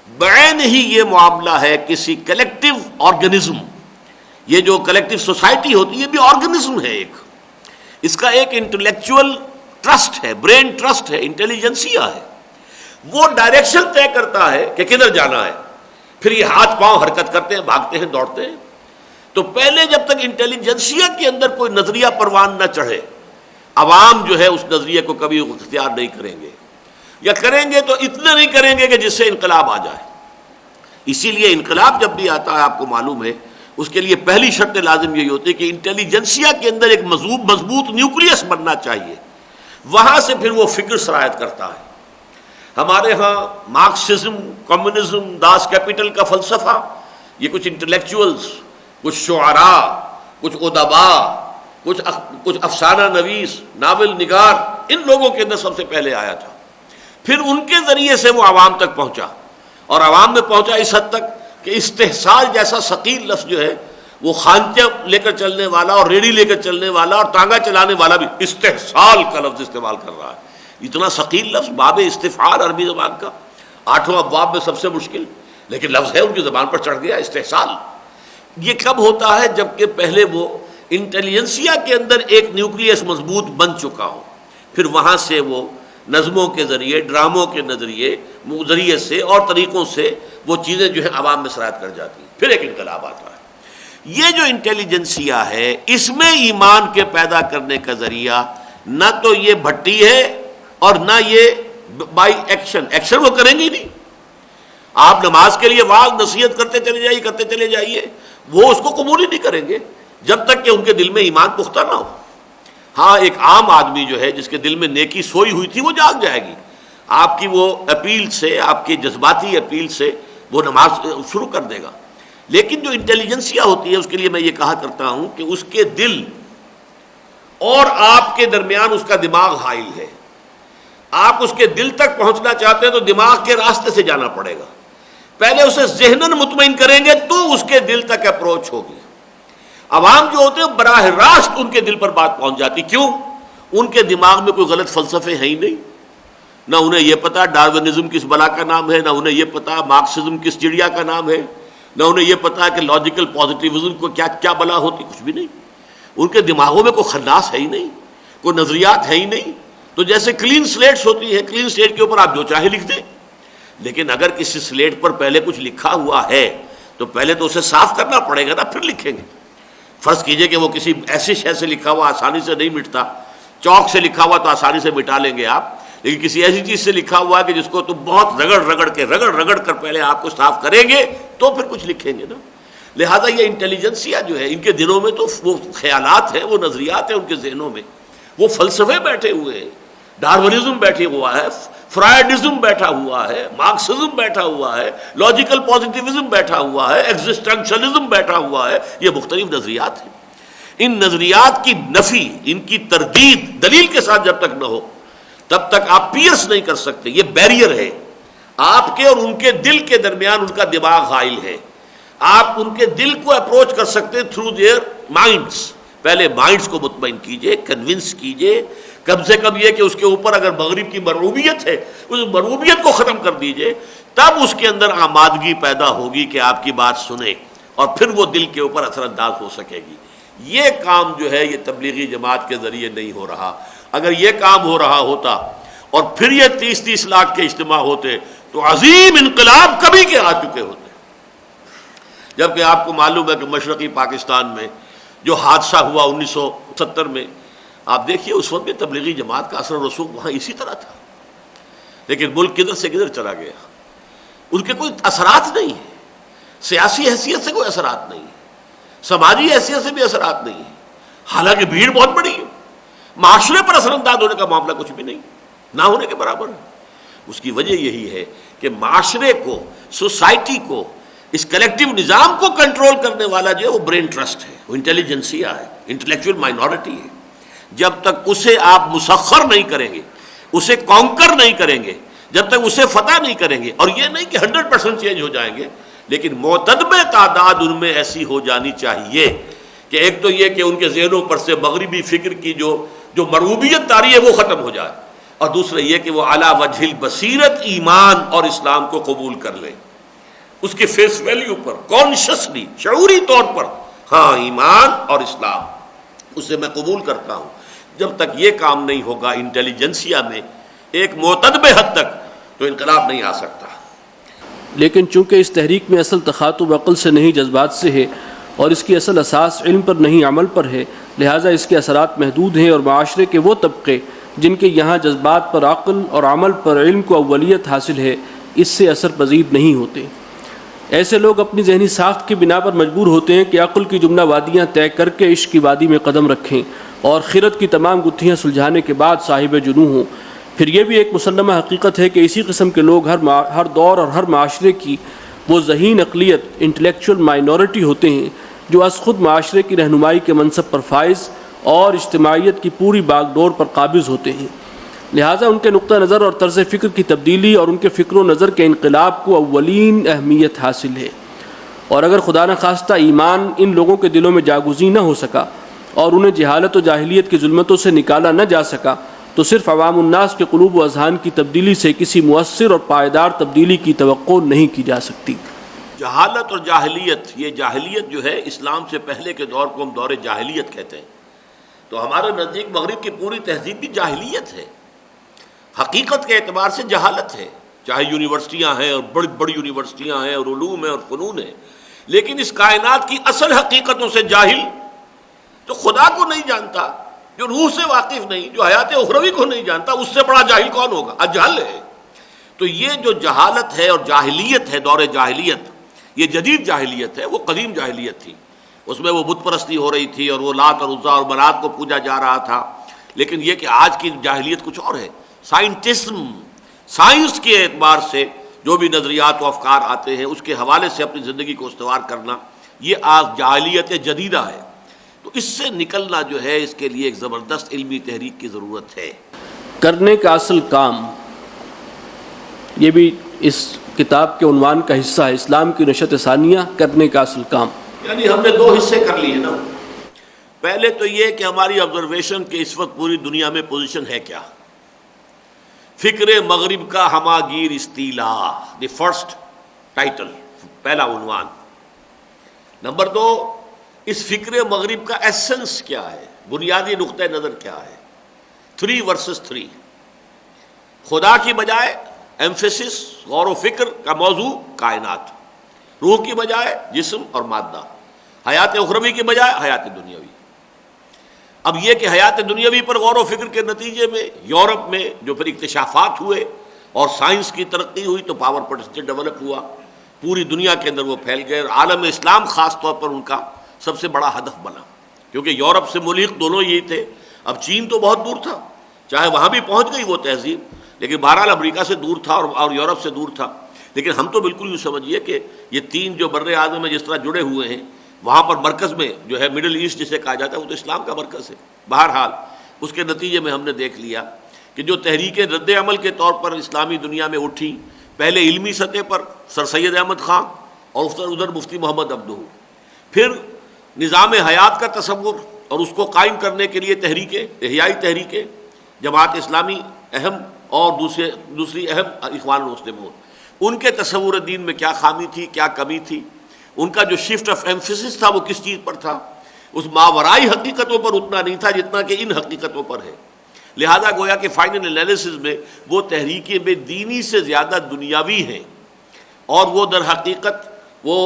S1: بعین ہی یہ معاملہ ہے کسی کلیکٹیو آرگنزم، یہ جو کلیکٹیو سوسائٹی ہوتی ہے یہ بھی آرگنزم ہے، ایک اس کا ایک انٹلیکچوئل ٹرسٹ ہے، برین ٹرسٹ ہے، انٹیلیجنسیا ہے، وہ ڈائریکشن طے کرتا ہے کہ کدھر جانا ہے، پھر یہ ہاتھ پاؤں حرکت کرتے ہیں، بھاگتے ہیں، دوڑتے ہیں۔ تو پہلے جب تک انٹیلیجنسیا کے اندر کوئی نظریہ پروان نہ چڑھے، عوام جو ہے اس نظریے کو کبھی اختیار نہیں کریں گے، یا کریں گے تو اتنا نہیں کریں گے کہ جس سے انقلاب آ جائے۔ اسی لیے انقلاب جب بھی آتا ہے آپ کو معلوم ہے اس کے لیے پہلی شرط لازم یہی ہوتی ہے کہ انٹیلیجنسیا کے اندر ایک مضبوط نیوکلیس بننا چاہیے، وہاں سے پھر وہ فکر سرایت کرتا ہے۔ ہمارے ہاں مارکسزم، کمیونزم، داس کیپٹل کا فلسفہ، یہ کچھ انٹلیکچوئلز، کچھ شعراء، کچھ ادباء، کچھ افسانہ نویس، ناول نگار، ان لوگوں کے اندر سب سے پہلے آیا تھا، پھر ان کے ذریعے سے وہ عوام تک پہنچا، اور عوام میں پہنچا اس حد تک کہ استحصال جیسا ثقیل لفظ جو ہے، وہ خانچہ لے کر چلنے والا اور ریڑھی لے کر چلنے والا اور ٹانگا چلانے والا بھی استحصال کا لفظ استعمال کر رہا ہے۔ اتنا ثقیل لفظ، باب استفعال عربی زبان کا 8 ابواب میں سب سے مشکل، لیکن لفظ ہے ان کی زبان پر چڑھ گیا، استحصال۔ یہ کب ہوتا ہے؟ جبکہ پہلے وہ انٹیلیجنسیا کے اندر ایک نیوکلیس مضبوط بن چکا ہو، پھر وہاں سے وہ نظموں کے ذریعے، ڈراموں کے ذریعے سے اور طریقوں سے وہ چیزیں جو ہیں عوام میں سرایت کر جاتی ہیں، پھر ایک انقلاب آتا ہے۔ یہ جو انٹیلیجنسیا ہے اس میں ایمان کے پیدا کرنے کا ذریعہ نہ تو یہ بھٹی ہے اور نہ یہ بائی ایکشن وہ کریں گے نہیں۔ آپ نماز کے لیے واعظ نصیحت کرتے چلے جائیے، وہ اس کو قبول ہی نہیں کریں گے جب تک کہ ان کے دل میں ایمان پختہ نہ ہو۔ ہاں ایک عام آدمی جو ہے جس کے دل میں نیکی سوئی ہوئی تھی وہ جاگ جائے گی، آپ کی وہ اپیل سے، آپ کی جذباتی اپیل سے وہ نماز شروع کر دے گا۔ لیکن جو انٹیلیجنسیا ہوتی ہے اس کے لیے میں یہ کہا کرتا ہوں کہ اس کے دل اور آپ کے درمیان اس کا دماغ حائل ہے۔ آپ اس کے دل تک پہنچنا چاہتے ہیں تو دماغ کے راستے سے جانا پڑے گا، پہلے اسے ذہناً مطمئن کریں گے تو اس کے دل تک اپروچ ہوگی۔ عوام جو ہوتے ہیں براہ راست ان کے دل پر بات پہنچ جاتی، کیوں؟ ان کے دماغ میں کوئی غلط فلسفے ہیں ہی نہیں، نہ انہیں یہ پتا ڈارونزم کس بلا کا نام ہے، نہ انہیں یہ پتا مارکسزم کس چڑیا کا نام ہے، نہ انہیں یہ پتا کہ لاجیکل پازیٹیوزم کو کیا بلا ہوتی، کچھ بھی نہیں۔ ان کے دماغوں میں کوئی خناس ہے ہی نہیں، کوئی نظریات ہے ہی نہیں۔ تو جیسے کلین سلیٹس ہوتی ہیں، کلین سلیٹ کے اوپر آپ جو چاہے لکھ دیں، لیکن اگر کسی سلیٹ پر پہلے کچھ لکھا ہوا ہے تو پہلے تو اسے صاف کرنا پڑے گا نا، پھر لکھیں گے۔ فرض کیجئے کہ وہ کسی ایسی شے سے لکھا ہوا آسانی سے نہیں مٹتا، چاک سے لکھا ہوا تو آسانی سے مٹا لیں گے آپ، لیکن کسی ایسی چیز سے لکھا ہوا ہے کہ جس کو تو بہت رگڑ کر پہلے آپ کو صاف کریں گے تو پھر کچھ لکھیں گے نا۔ لہذا یہ انٹیلیجنسیا جو ہے ان کے دلوں میں تو وہ خیالات ہیں، وہ نظریات ہیں ان کے ذہنوں میں، وہ فلسفے بیٹھے ہوئے ہیں، ڈارونزم بیٹھے ہوا ہے، فرائڈزم بیٹھا ہوا ہے، مارکسزم بیٹھا ہوا ہے، لاجیکل پازیٹیوزم بیٹھا ہوا ہے، ایگزسٹنشلزم بیٹھا ہوا ہے، یہ مختلف نظریات ہیں۔ ان نظریات کی نفی، ان کی تردید دلیل کے ساتھ جب تک نہ ہو تب تک آپ پیئرس نہیں کر سکتے۔ یہ بیریئر ہے آپ کے اور ان کے دل کے درمیان، ان کا دماغ حائل ہے۔ آپ ان کے دل کو اپروچ کر سکتے تھرو دیئر مائنڈس۔ پہلے مائنڈس کو مطمئن کیجئے، کنونس کیجئے، کم سے کم یہ کہ اس کے اوپر اگر مغرب کی مرغوبیت ہے اس مرغوبیت کو ختم کر دیجئے، تب اس کے اندر آمادگی پیدا ہوگی کہ آپ کی بات سنے اور پھر وہ دل کے اوپر اثر انداز ہو سکے گی۔ یہ کام جو ہے یہ تبلیغی جماعت کے ذریعے نہیں ہو رہا۔ اگر یہ کام ہو رہا ہوتا اور پھر یہ 30-30 لاکھ کے اجتماع ہوتے تو عظیم انقلاب کبھی کے آ چکے ہوتے۔ جبکہ آپ کو معلوم ہے کہ مشرقی پاکستان میں جو حادثہ ہوا 1970 میں، آپ دیکھیے اس وقت بھی تبلیغی جماعت کا اثر و رسوخ وہاں اسی طرح تھا، لیکن ملک کدھر سے کدھر چلا گیا، ان کے کوئی اثرات نہیں ہیں، سیاسی حیثیت سے کوئی اثرات نہیں ہے، سماجی حیثیت سے بھی اثرات نہیں ہے، حالانکہ بھیڑ بہت بڑی ہے، معاشرے پر اثر انداز ہونے کا معاملہ کچھ بھی نہیں، نہ ہونے کے برابر ہے۔ اس کی وجہ یہی ہے کہ معاشرے کو، سوسائٹی کو، اس کلیکٹیو نظام کو کنٹرول کرنے والا جو ہے وہ برین ٹرسٹ ہے، وہ انٹیلیجنسیا ہے، انٹلیکچوئل مائنورٹی ہے۔ جب تک اسے آپ مسخر نہیں کریں گے، اسے کانکر نہیں کریں گے، جب تک اسے فتح نہیں کریں گے، اور یہ نہیں کہ 100% چینج ہو جائیں گے، لیکن معتدب تعداد ان میں ایسی ہو جانی چاہیے کہ ایک تو یہ کہ ان کے ذہنوں پر سے مغربی فکر کی جو مرغوبیت طاری ہے وہ ختم ہو جائے، اور دوسرا یہ کہ وہ اعلیٰ وجہ البصیرت ایمان اور اسلام کو قبول کر لیں، اس کے فیس ویلیو پر، کانشسلی، شعوری طور پر، ہاں ایمان اور اسلام اسے میں قبول کرتا ہوں۔ جب تک یہ کام نہیں ہوگا انٹیلیجنسیا میں ایک معتدب حد تک، تو انقلاب نہیں آ سکتا۔
S2: لیکن چونکہ اس تحریک میں اصل تخاطب عقل سے نہیں جذبات سے ہے اور اس کی اصل اساس علم پر نہیں عمل پر ہے، لہٰذا اس کے اثرات محدود ہیں، اور معاشرے کے وہ طبقے جن کے یہاں جذبات پر عقل اور عمل پر علم کو اولیت حاصل ہے، اس سے اثر پذیر نہیں ہوتے۔ ایسے لوگ اپنی ذہنی ساخت کی بنا پر مجبور ہوتے ہیں کہ عقل کی جملہ وادیاں طے کر کے عشق کی وادی میں قدم رکھیں اور خرد کی تمام گتھیاں سلجھانے کے بعد صاحب جنوں ہوں۔ پھر یہ بھی ایک مسلمہ حقیقت ہے کہ اسی قسم کے لوگ ہر دور اور ہر معاشرے کی وہ ذہین اقلیت، انٹلیکچوئل مائنورٹی ہوتے ہیں جو از خود معاشرے کی رہنمائی کے منصب پر فائز اور اجتماعیت کی پوری باغ ڈور پر قابض ہوتے ہیں۔ لہٰذا ان کے نقطہ نظر اور طرز فکر کی تبدیلی اور ان کے فکر و نظر کے انقلاب کو اولین اہمیت حاصل ہے، اور اگر خدا نخواستہ ایمان ان لوگوں کے دلوں میں جاگزین نہ ہو سکا اور انہیں جہالت و جاہلیت کی ظلمتوں سے نکالا نہ جا سکا، تو صرف عوام الناس کے قلوب و اذہان کی تبدیلی سے کسی مؤثر اور پائیدار تبدیلی کی توقع نہیں کی جا سکتی۔
S1: جہالت اور جاہلیت، یہ جاہلیت جو ہے اسلام سے پہلے کے دور کو ہم دور جاہلیت کہتے ہیں، تو ہمارے نزدیک مغرب کی پوری تہذیب بھی جاہلیت ہے، حقیقت کے اعتبار سے جہالت ہے، چاہے یونیورسٹیاں ہیں اور بڑی بڑی یونیورسٹیاں ہیں اور علوم ہیں اور فنون ہیں، لیکن اس کائنات کی اصل حقیقتوں سے جاہل، جو خدا کو نہیں جانتا، جو روح سے واقف نہیں، جو حیات اخروی کو نہیں جانتا، اس سے بڑا جاہل کون ہوگا؟ اجہل ہے۔ تو یہ جو جہالت ہے اور جاہلیت ہے، دور جاہلیت، یہ جدید جاہلیت ہے، وہ قدیم جاہلیت تھی، اس میں وہ بت پرستی ہو رہی تھی اور وہ لات اور عزا اور منات کو پوجا جا رہا تھا۔ لیکن یہ کہ آج کی جاہلیت کچھ اور ہے، سائنٹزم، سائنس کے اعتبار سے جو بھی نظریات و افکار آتے ہیں اس کے حوالے سے اپنی زندگی کو استوار کرنا، یہ آج جاہلیت جدیدہ ہے۔ تو اس سے نکلنا جو ہے اس کے لیے ایک زبردست علمی تحریک کی ضرورت ہے۔
S2: کرنے کا اصل کام، یہ بھی اس کتاب کے عنوان کا حصہ ہے، اسلام کی نشأت ثانیہ، کرنے کا اصل کام۔
S1: یعنی ہم نے دو حصے کر لیے نا، پہلے تو یہ کہ ہماری آبزرویشن کہ اس وقت پوری دنیا میں پوزیشن ہے کیا، فکر مغرب کا ہماگیر استیلا، دی فرسٹ ٹائٹل، پہلا عنوان۔ نمبر دو، اس فکر مغرب کا ایسنس کیا ہے، بنیادی نقطہ نظر کیا ہے۔ 3 versus 3، خدا کی بجائے ایمفیسس، غور و فکر کا موضوع کائنات، روح کی بجائے جسم اور مادہ، حیات اخروی کی بجائے حیات دنیاوی۔ اب یہ کہ حیات دنیاوی پر غور و فکر کے نتیجے میں یورپ میں جو پھر اکتشافات ہوئے اور سائنس کی ترقی ہوئی تو پاور پوٹینشل ڈیولپ ہوا، پوری دنیا کے اندر وہ پھیل گئے، اور عالم اسلام خاص طور پر ان کا سب سے بڑا ہدف بنا، کیونکہ یورپ سے ملحق دونوں یہی تھے۔ اب چین تو بہت دور تھا، چاہے وہاں بھی پہنچ گئی وہ تہذیب، لیکن بہرحال امریکہ سے دور تھا اور یورپ سے دور تھا۔ لیکن ہم تو بالکل یوں سمجھیے کہ یہ 3 جو بر اعظم میں جس طرح جڑے ہوئے ہیں، وہاں پر مرکز میں جو ہے مڈل ایسٹ جسے کہا جاتا ہے، وہ تو اسلام کا مرکز ہے۔ بہرحال اس کے نتیجے میں ہم نے دیکھ لیا کہ جو تحریکیں رد عمل کے طور پر اسلامی دنیا میں اٹھی، پہلے علمی سطح پر سر سید احمد خان اور ادھر مفتی محمد عبدہ، پھر نظام حیات کا تصور اور اس کو قائم کرنے کے لیے تحریکیں، احیائی تحریکیں، جماعت اسلامی اہم اور دوسری اہم اخوان المسلمون، ان کے تصور دین میں کیا خامی تھی، کیا کمی تھی، ان کا جو شفٹ آف ایمفیسس تھا وہ کس چیز پر تھا، اس ماورائی حقیقتوں پر اتنا نہیں تھا جتنا کہ ان حقیقتوں پر ہے۔ لہذا گویا کہ فائنل انالیسس میں وہ تحریکیں بے دینی سے زیادہ دنیاوی ہیں، اور وہ در حقیقت وہ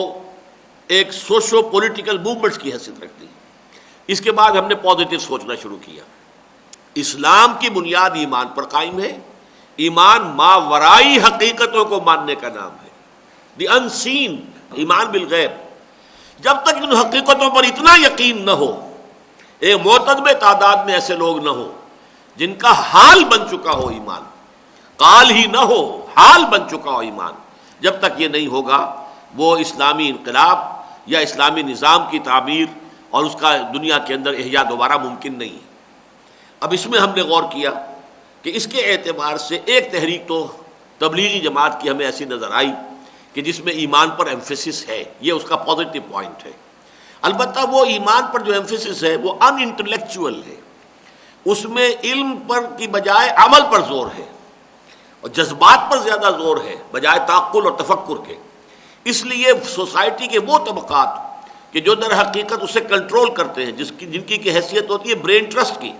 S1: ایک سوشو پولیٹیکل موومنٹس کی حیثیت رکھتی ہے۔ اس کے بعد ہم نے پازیٹیو سوچنا شروع کیا۔ اسلام کی بنیاد ایمان پر قائم ہے، ایمان ماورائی حقیقتوں کو ماننے کا نام ہے، دی ان سین، ایمان بالغیب۔ جب تک ان حقیقتوں پر اتنا یقین نہ ہو، ایک معتدب تعداد میں ایسے لوگ نہ ہو جن کا حال بن چکا ہو ایمان، قال ہی نہ ہو، حال بن چکا ہو ایمان، جب تک یہ نہیں ہوگا وہ اسلامی انقلاب یا اسلامی نظام کی تعمیر اور اس کا دنیا کے اندر احیاء دوبارہ ممکن نہیں ہے۔ اب اس میں ہم نے غور کیا کہ اس کے اعتبار سے ایک تحریک تو تبلیغی جماعت کی ہمیں ایسی نظر آئی کہ جس میں ایمان پر ایمفیسس ہے، یہ اس کا پازیٹیو پوائنٹ ہے۔ البتہ وہ ایمان پر جو ایمفیسس ہے وہ ان انٹلیکچوئل ہے، اس میں علم پر کی بجائے عمل پر زور ہے، اور جذبات پر زیادہ زور ہے بجائے تعقل اور تفکر کے۔ اس لیے سوسائٹی کے وہ طبقات کہ جو در حقیقت اسے کنٹرول کرتے ہیں، جن کی حیثیت ہوتی ہے برین ٹرسٹ کی،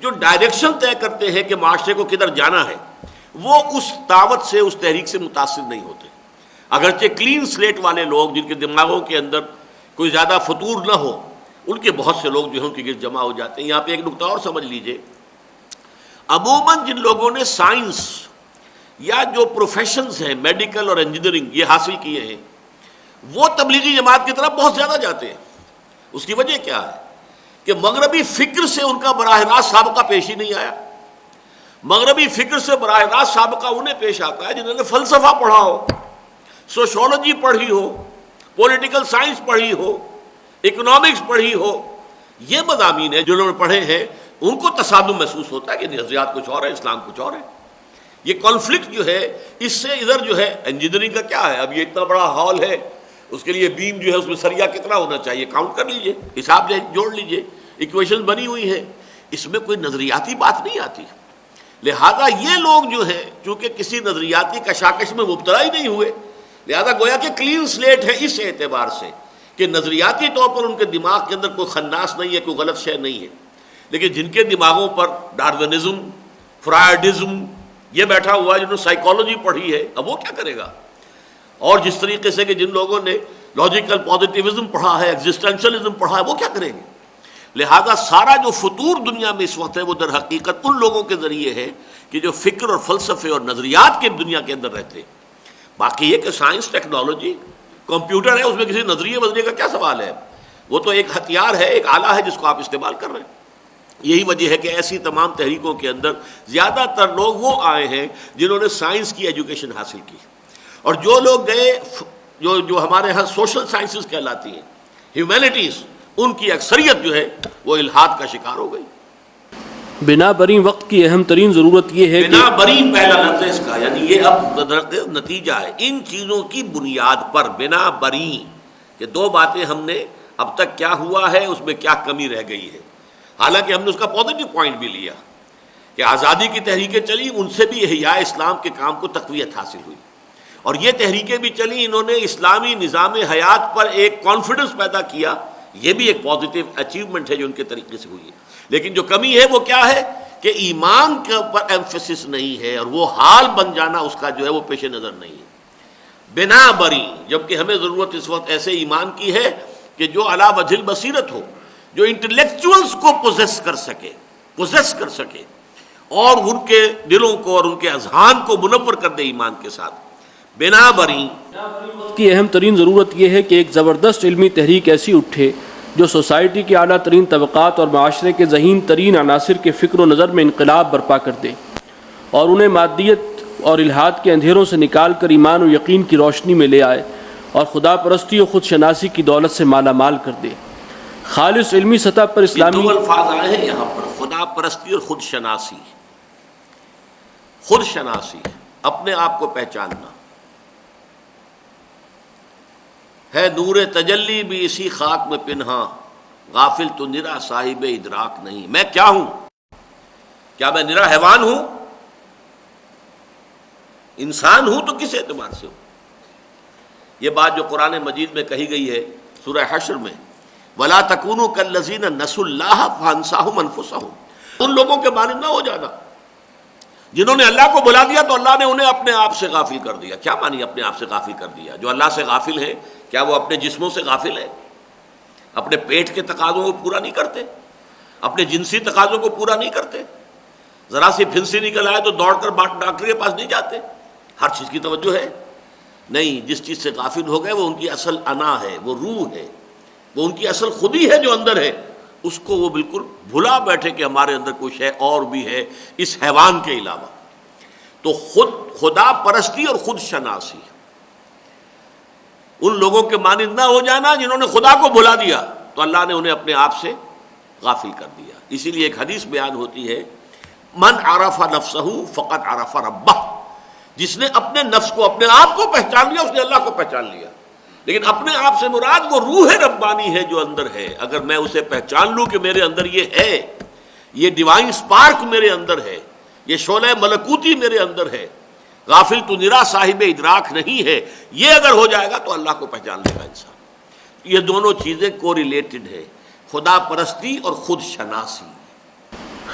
S1: جو ڈائریکشن طے کرتے ہیں کہ معاشرے کو کدھر جانا ہے، وہ اس دعوت سے، اس تحریک سے متاثر نہیں ہوتے۔ اگرچہ کلین سلیٹ والے لوگ جن کے دماغوں کے اندر کوئی زیادہ فطور نہ ہو، ان کے بہت سے لوگ جو ہیں ان کے گرد جمع ہو جاتے ہیں۔ یہاں پہ ایک نکتہ اور سمجھ لیجئے، عموماً جن لوگوں نے سائنس یا جو پروفیشنز ہیں، میڈیکل اور انجینئرنگ، یہ حاصل کیے ہیں، وہ تبلیغی جماعت کی طرف بہت زیادہ جاتے ہیں۔ اس کی وجہ کیا ہے کہ مغربی فکر سے ان کا براہ راست سابقہ پیش ہی نہیں آیا۔ مغربی فکر سے براہ راست سابقہ انہیں پیش آتا ہے جنہوں نے فلسفہ پڑھا ہو، سوشولوجی پڑھی ہو، پولیٹیکل سائنس پڑھی ہو، اکنامکس پڑھی ہو۔ یہ مضامین ہیں جنہوں نے پڑھے ہیں، ان کو تصادم محسوس ہوتا ہے کہ نظریات کچھ اور ہے، اسلام کچھ اور ہے۔ یہ کانفلکٹ جو ہے اس سے ادھر جو ہے انجینئرنگ کا کیا ہے، اب یہ اتنا بڑا ہال ہے، اس کے لیے بیم جو ہے اس میں سریا کتنا ہونا چاہیے، کاؤنٹ کر لیجئے، حساب جوڑ لیجئے، ایکویشن بنی ہوئی ہے، اس میں کوئی نظریاتی بات نہیں آتی۔ لہذا یہ لوگ جو ہیں چونکہ کسی نظریاتی کشاکش میں مبتلا ہی نہیں ہوئے، لہذا گویا کہ کلین سلیٹ ہے اس اعتبار سے کہ نظریاتی طور پر ان کے دماغ کے اندر کوئی خناس نہیں ہے، کوئی غلط شے نہیں ہے۔ لیکن جن کے دماغوں پر ڈاروینزم، فرائیڈزم یہ بیٹھا ہوا ہے، جنہوں نے سائیکالوجی پڑھی ہے، اب وہ کیا کرے گا؟ اور جس طریقے سے کہ جن لوگوں نے لاجیکل پازیٹیوزم پڑھا ہے، ایگزسٹینشلزم پڑھا ہے، وہ کیا کریں گے؟ لہذا سارا جو فطور دنیا میں اس وقت ہے وہ در حقیقت ان لوگوں کے ذریعے ہے کہ جو فکر اور فلسفے اور نظریات کے دنیا کے اندر رہتے ہیں۔ باقی یہ کہ سائنس، ٹیکنالوجی، کمپیوٹر ہے، اس میں کسی نظریے بدلنے کا کیا سوال ہے؟ وہ تو ایک ہتھیار ہے، ایک آلہ ہے جس کو آپ استعمال کر رہے ہیں۔ یہی وجہ ہے کہ ایسی تمام تحریکوں کے اندر زیادہ تر لوگ وہ آئے ہیں جنہوں نے سائنس کی ایجوکیشن حاصل کی، اور جو لوگ گئے جو ہمارے ہاں سوشل سائنسز کہلاتی ہیں، ہیومینٹیز، ان کی اکثریت جو ہے وہ الحاد کا شکار ہو گئی۔
S2: بنا بریں وقت کی اہم ترین ضرورت یہ ہے کہ
S1: بنا بریں پہلا لفظ ہے اس کا، یعنی یہ اب نتیجہ ہے ان چیزوں کی بنیاد پر، بنا بریں، کہ دو باتیں ہم نے اب تک کیا ہوا ہے، اس میں کیا کمی رہ گئی ہے۔ حالانکہ ہم نے اس کا پازیٹیو پوائنٹ بھی لیا کہ آزادی کی تحریکیں چلی، ان سے بھی احیاء اسلام کے کام کو تقویت حاصل ہوئی، اور یہ تحریکیں بھی چلی، انہوں نے اسلامی نظام حیات پر ایک کانفیڈنس پیدا کیا، یہ بھی ایک پازیٹیو اچیومنٹ ہے جو ان کے طریقے سے ہوئی ہے۔ لیکن جو کمی ہے وہ کیا ہے کہ ایمان کے اوپر ایمفیسس نہیں ہے، اور وہ حال بن جانا اس کا جو ہے وہ پیش نظر نہیں ہے۔ بنا بری، جبکہ ہمیں ضرورت اس وقت ایسے ایمان کی ہے کہ جو علی وجہ البصیرت ہو، جو انٹلیکچوئلز کو پوزیس کر سکے اور ان کے دلوں کو اور ان کے اذہان کو منور کر دے ایمان کے ساتھ۔ بنا بری
S2: کی اہم ترین ضرورت یہ ہے کہ ایک زبردست علمی تحریک ایسی اٹھے جو سوسائٹی کے اعلیٰ ترین طبقات اور معاشرے کے ذہین ترین عناصر کے فکر و نظر میں انقلاب برپا کر دے، اور انہیں مادیت اور الحاد کے اندھیروں سے نکال کر ایمان و یقین کی روشنی میں لے آئے، اور خدا پرستی و خود شناسی کی دولت سے مالا مال کر دے۔ خالص علمی سطح پر اسلامی
S1: دو الفاظ آئے ہیں یہاں پر، خدا پرستی اور خود شناسی۔ خود شناسی، اپنے آپ کو پہچاننا ہے، نور تجلی بھی اسی خاک میں پنہاں، غافل تو نرا صاحب ادراک نہیں۔ میں کیا ہوں؟ کیا میں نرا حیوان ہوں؟ انسان ہوں تو کس اعتبار سے ہوں؟ یہ بات جو قرآن مجید میں کہی گئی ہے سورہ حشر میں، وَلَا تَكُونُوا كَالَّذِينَ نَسُوا اللَّهَ فَأَنسَاهُمْ أَنفُسَهُمْ، ان لوگوں کے مانند نہ ہو جانا جنہوں نے اللہ کو بلا دیا تو اللہ نے انہیں اپنے آپ سے غافل کر دیا۔ کیا مانی اپنے آپ سے غافل کر دیا؟ جو اللہ سے غافل ہے کیا وہ اپنے جسموں سے غافل ہے؟ اپنے پیٹ کے تقاضوں کو پورا نہیں کرتے؟ اپنے جنسی تقاضوں کو پورا نہیں کرتے؟ ذرا سی پھنسی نکل آئے تو دوڑ کر ڈاکٹر کے پاس نہیں جاتے؟ ہر چیز کی توجہ ہے؟ نہیں، جس چیز سے غافل ہو گئے وہ ان کی اصل انا ہے، وہ روح ہے، وہ ان کی اصل خودی ہے جو اندر ہے، اس کو وہ بالکل بھلا بیٹھے کہ ہمارے اندر کچھ ہے اور بھی ہے اس حیوان کے علاوہ۔ تو خدا پرستی اور خود شناسی، ان لوگوں کے مانند نہ ہو جانا جنہوں نے خدا کو بھلا دیا تو اللہ نے انہیں اپنے آپ سے غافل کر دیا۔ اسی لیے ایک حدیث بیان ہوتی ہے، من عرف نفسہ فقط عرف ربہ، جس نے اپنے نفس کو، اپنے آپ کو پہچان لیا اس نے اللہ کو پہچان لیا۔ لیکن اپنے آپ سے مراد وہ روح ربانی ہے جو اندر ہے۔ اگر میں اسے پہچان لوں کہ میرے اندر یہ ہے، یہ ڈیوائن سپارک میرے اندر ہے، یہ شعلہ ملکوتی میرے اندر ہے، غافل تو نرا صاحب ادراک نہیں ہے، یہ اگر ہو جائے گا تو اللہ کو پہچان لے گا انسان۔ یہ دونوں چیزیں کو ریلیٹڈ ہے، خدا پرستی اور خود شناسی۔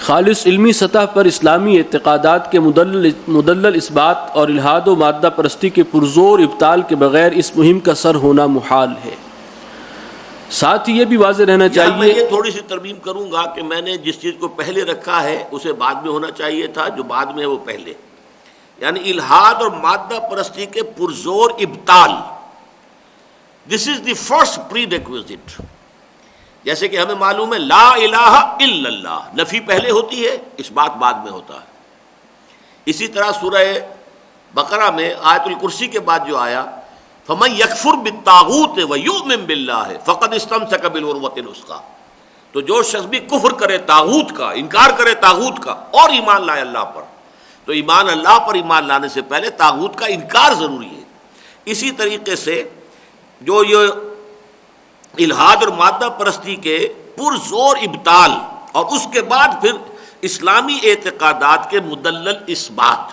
S2: خالص علمی سطح پر اسلامی اعتقادات کے مدلل اثبات اور الحاد و مادہ پرستی کے پرزور ابطال کے بغیر اس مہم کا سر ہونا محال ہے۔ ساتھ ہی یہ بھی واضح رہنا
S1: میں
S2: چاہیے،
S1: یہ تھوڑی سی ترمیم کروں گا کہ میں نے جس چیز کو پہلے رکھا ہے اسے بعد میں ہونا چاہیے تھا، جو بعد میں ہے وہ پہلے، یعنی الحاد اور مادہ پرستی کے پرزور ابطال، دس از دی فرسٹ پری ریکویزٹ۔ جیسے کہ ہمیں معلوم ہے لا الہ الا اللہ، نفی پہلے ہوتی ہے، اس بات بعد میں ہوتا ہے۔ اسی طرح سورہ بقرہ میں آیت الکرسی کے بعد جو آیا فَمَن يَكْفُرْ بِالطَّاغُوتِ وَيُؤْمِن بِاللَّهِ فَقَدِ اسْتَمْسَكَ بِالْعُرْوَةِ الْوُثْقَىٰ، تو جو شخص بھی کفر کرے طاغوت کا، انکار کرے طاغوت کا اور ایمان لائے اللہ پر، تو ایمان اللہ پر ایمان لانے سے پہلے طاغوت کا انکار ضروری ہے۔ اسی طریقے سے جو یہ الحاد اور مادہ پرستی کے پرزور ابطال اور اس کے بعد پھر اسلامی اعتقادات کے مدلل اثبات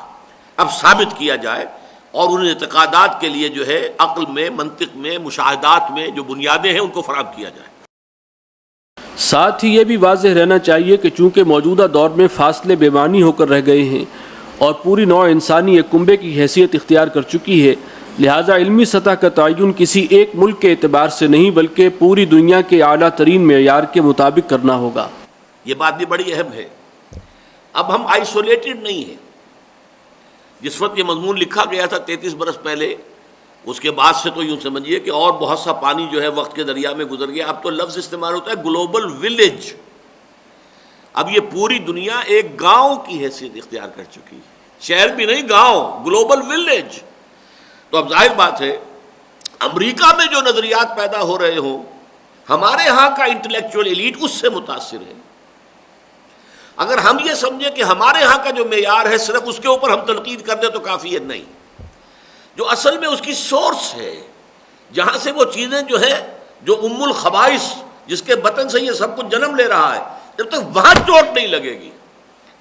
S1: اب ثابت کیا جائے، اور ان اعتقادات کے لیے جو ہے عقل میں، منطق میں، مشاہدات میں جو بنیادیں ہیں ان کو فراہم کیا جائے۔
S2: ساتھ ہی یہ بھی واضح رہنا چاہیے کہ چونکہ موجودہ دور میں فاصلے بے معنی ہو کر رہ گئے ہیں اور پوری نوع انسانی ایک کنبے کی حیثیت اختیار کر چکی ہے، لہٰذا علمی سطح کا تعین کسی ایک ملک کے اعتبار سے نہیں بلکہ پوری دنیا کے اعلیٰ ترین معیار کے مطابق کرنا ہوگا۔
S1: یہ بات بھی بڑی اہم ہے۔ اب ہم آئسولیٹڈ نہیں ہیں۔ جس وقت یہ مضمون لکھا گیا تھا 33 برس پہلے، اس کے بعد سے تو یوں سمجھیے کہ اور بہت سا پانی جو ہے وقت کے دریا میں گزر گیا۔ اب تو لفظ استعمال ہوتا ہے گلوبل ولیج۔ اب یہ پوری دنیا ایک گاؤں کی حیثیت اختیار کر چکی ہے، شہر بھی نہیں، گاؤں، گلوبل ولیج۔ تو اب ظاہر بات ہے امریکہ میں جو نظریات پیدا ہو رہے ہوں، ہمارے ہاں کا انٹلیکچوئل ایلیٹ اس سے متاثر ہے۔ اگر ہم یہ سمجھیں کہ ہمارے ہاں کا جو معیار ہے صرف اس کے اوپر ہم تنقید کر دیں تو کافی ہے، نہیں۔ جو اصل میں اس کی سورس ہے، جہاں سے وہ چیزیں جو ہے، جو ام الخبائث، جس کے بطن سے یہ سب کچھ جنم لے رہا ہے، جب تک وہاں چوٹ نہیں لگے گی،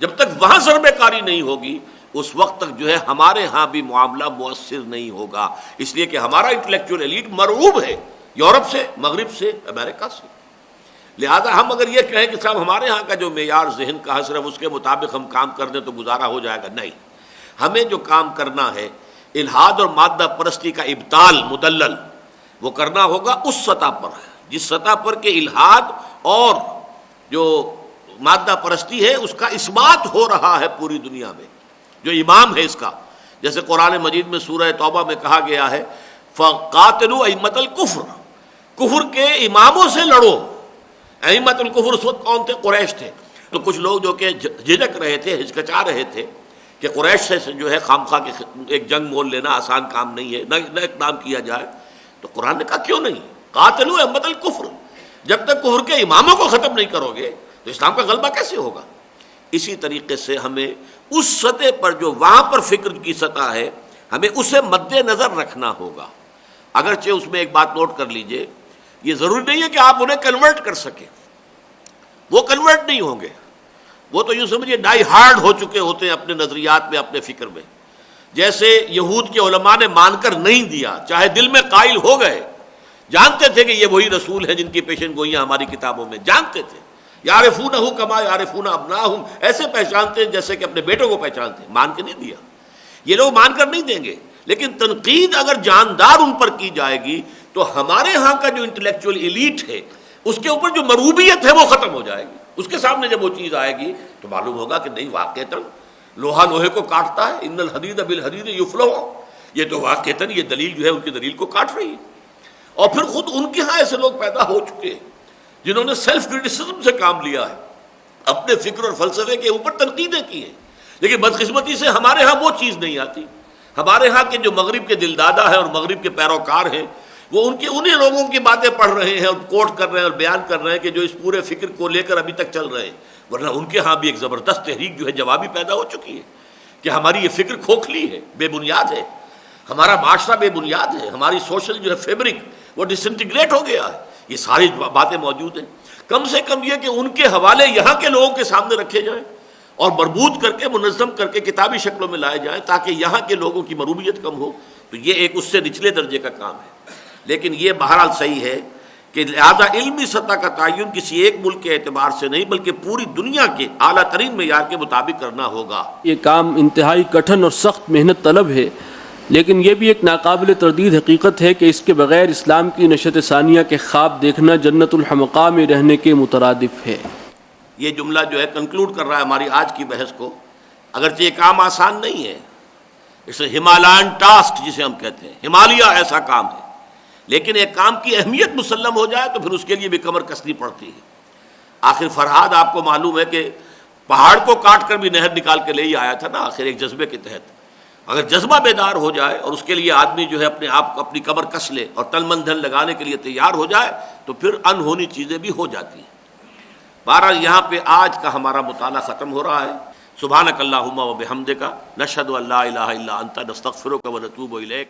S1: جب تک وہاں ضربہ کاری نہیں ہوگی، اس وقت تک جو ہے ہمارے ہاں بھی معاملہ مؤثر نہیں ہوگا۔ اس لیے کہ ہمارا انٹلیکچوئل ایلیٹ مرعوب ہے یورپ سے، مغرب سے، امریکہ سے۔ لہذا ہم اگر یہ کہیں کہ صاحب ہمارے ہاں کا جو معیار ذہن کا ہے صرف اس کے مطابق ہم کام کر دیں تو گزارا ہو جائے گا، نہیں۔ ہمیں جو کام کرنا ہے الحاد اور مادہ پرستی کا ابطال مدلل، وہ کرنا ہوگا اس سطح پر جس سطح پر کہ الحاد اور جو مادہ پرستی ہے اس کا اثبات ہو رہا ہے پوری دنیا میں، جو امام ہے اس کا۔ جیسے قرآن مجید میں سورہ توبہ میں کہا گیا ہے فَقَاتِلُوا أَئِمَّةَ الْكُفْرِ، کفر کے اماموں سے لڑو۔ ائمۃ الکفر اس وقت کون تھے؟ قریش تھے۔ تو کچھ لوگ جو کہ جھجک رہے تھے، ہچکچا رہے تھے کہ قریش سے جو ہے خامخواہ کے ایک جنگ مول لینا آسان کام نہیں ہے، نہ اقدام کیا جائے۔ تو قرآن نے کہا کیوں نہیں، قاتلوا ائمۃ الکفر، جب تک کفر کے اماموں کو ختم نہیں کرو گے تو اسلام کا غلبہ کیسے ہوگا؟ اسی طریقے سے ہمیں اس سطح پر جو وہاں پر فکر کی سطح ہے، ہمیں اسے مد نظر رکھنا ہوگا۔ اگرچہ اس میں ایک بات نوٹ کر لیجئے، یہ ضروری نہیں ہے کہ آپ انہیں کنورٹ کر سکیں، وہ کنورٹ نہیں ہوں گے۔ وہ تو یوں سمجھے ڈائی ہارڈ ہو چکے ہوتے ہیں اپنے نظریات میں، اپنے فکر میں. جیسے یہود کے علماء نے مان کر نہیں دیا، چاہے دل میں قائل ہو گئے، جانتے تھے کہ یہ وہی رسول ہیں جن کی پیشن گوئیاں ہماری کتابوں میں، جانتے تھے. یعرفونہ کما یعرفون ابناہم، ایسے پہچانتے ہیں جیسے کہ اپنے بیٹوں کو پہچانتے ہیں. مان کے نہیں دیا. یہ لوگ مان کر نہیں دیں گے، لیکن تنقید اگر جاندار ان پر کی جائے گی تو ہمارے ہاں کا جو انٹلیکچوئل ایلیٹ ہے اس کے اوپر جو مروبیت ہے وہ ختم ہو جائے گی. اس کے سامنے جب وہ چیز آئے گی تو معلوم ہوگا کہ نہیں، واقعتاً لوہا لوہے کو کاٹتا ہے، ان الحدید بالحدید یفلح، یہ تو واقعتاً یہ دلیل جو ہے ان کی دلیل کو کاٹ رہی ہے. اور پھر خود ان کے ہاں ایسے لوگ پیدا ہو چکے ہیں جنہوں نے سیلف کرٹیسزم سے کام لیا ہے، اپنے فکر اور فلسفے کے اوپر تنقیدیں کی ہیں. لیکن بدقسمتی سے ہمارے ہاں وہ چیز نہیں آتی. ہمارے ہاں کے جو مغرب کے دلدادہ ہیں اور مغرب کے پیروکار ہیں وہ انہیں لوگوں کی باتیں پڑھ رہے ہیں اور کوٹ کر رہے ہیں اور بیان کر رہے ہیں کہ جو اس پورے فکر کو لے کر ابھی تک چل رہے ہیں. ورنہ ان کے ہاں بھی ایک زبردست تحریک جو ہے جوابی پیدا ہو چکی ہے کہ ہماری یہ فکر کھوکھلی ہے، بے بنیاد ہے، ہمارا معاشرہ بے بنیاد ہے، ہماری سوشل جو ہے فیبرک وہ ڈس انٹیگریٹ ہو گیا ہے. یہ ساری باتیں موجود ہیں. کم سے کم یہ کہ ان کے حوالے یہاں کے لوگوں کے سامنے رکھے جائیں اور مربوط کر کے منظم کر کے کتابی شکلوں میں لائے جائیں تاکہ یہاں کے لوگوں کی مروبیت کم ہو. تو یہ ایک اس سے نچلے درجے کا کام ہے. لیکن یہ بہرحال صحیح ہے کہ لہذا علمی سطح کا تعین کسی ایک ملک کے اعتبار سے نہیں بلکہ پوری دنیا کے اعلیٰ ترین معیار کے مطابق کرنا ہوگا.
S2: یہ کام انتہائی کٹھن اور سخت محنت طلب ہے، لیکن یہ بھی ایک ناقابل تردید حقیقت ہے کہ اس کے بغیر اسلام کی نشأت ثانیہ کے خواب دیکھنا جنت الحمقاء میں رہنے کے مترادف ہے.
S1: یہ جملہ جو ہے کنکلوڈ کر رہا ہے ہماری آج کی بحث کو. اگرچہ یہ کام آسان نہیں ہے، اسے ہمالین ٹاسک جسے ہم کہتے ہیں، ہمالیہ ایسا کام ہے، لیکن ایک کام کی اہمیت مسلم ہو جائے تو پھر اس کے لیے بھی کمر کسنی پڑتی ہے. آخر فرہاد آپ کو معلوم ہے کہ پہاڑ کو کاٹ کر بھی نہر نکال کے لے ہی آیا تھا نا، آخر ایک جذبے کے تحت. اگر جذبہ بیدار ہو جائے اور اس کے لیے آدمی جو ہے اپنے آپ کو اپنی کمر کس لے اور تن من دھن لگانے کے لیے تیار ہو جائے تو پھر انہونی چیزیں بھی ہو جاتی ہیں. بہرحال یہاں پہ آج کا ہمارا مطالعہ ختم ہو رہا ہے. سبحانک اللہم و بحمدک، نشہد ان لا الہ الا انت، نستغفرک و نتوب الیک.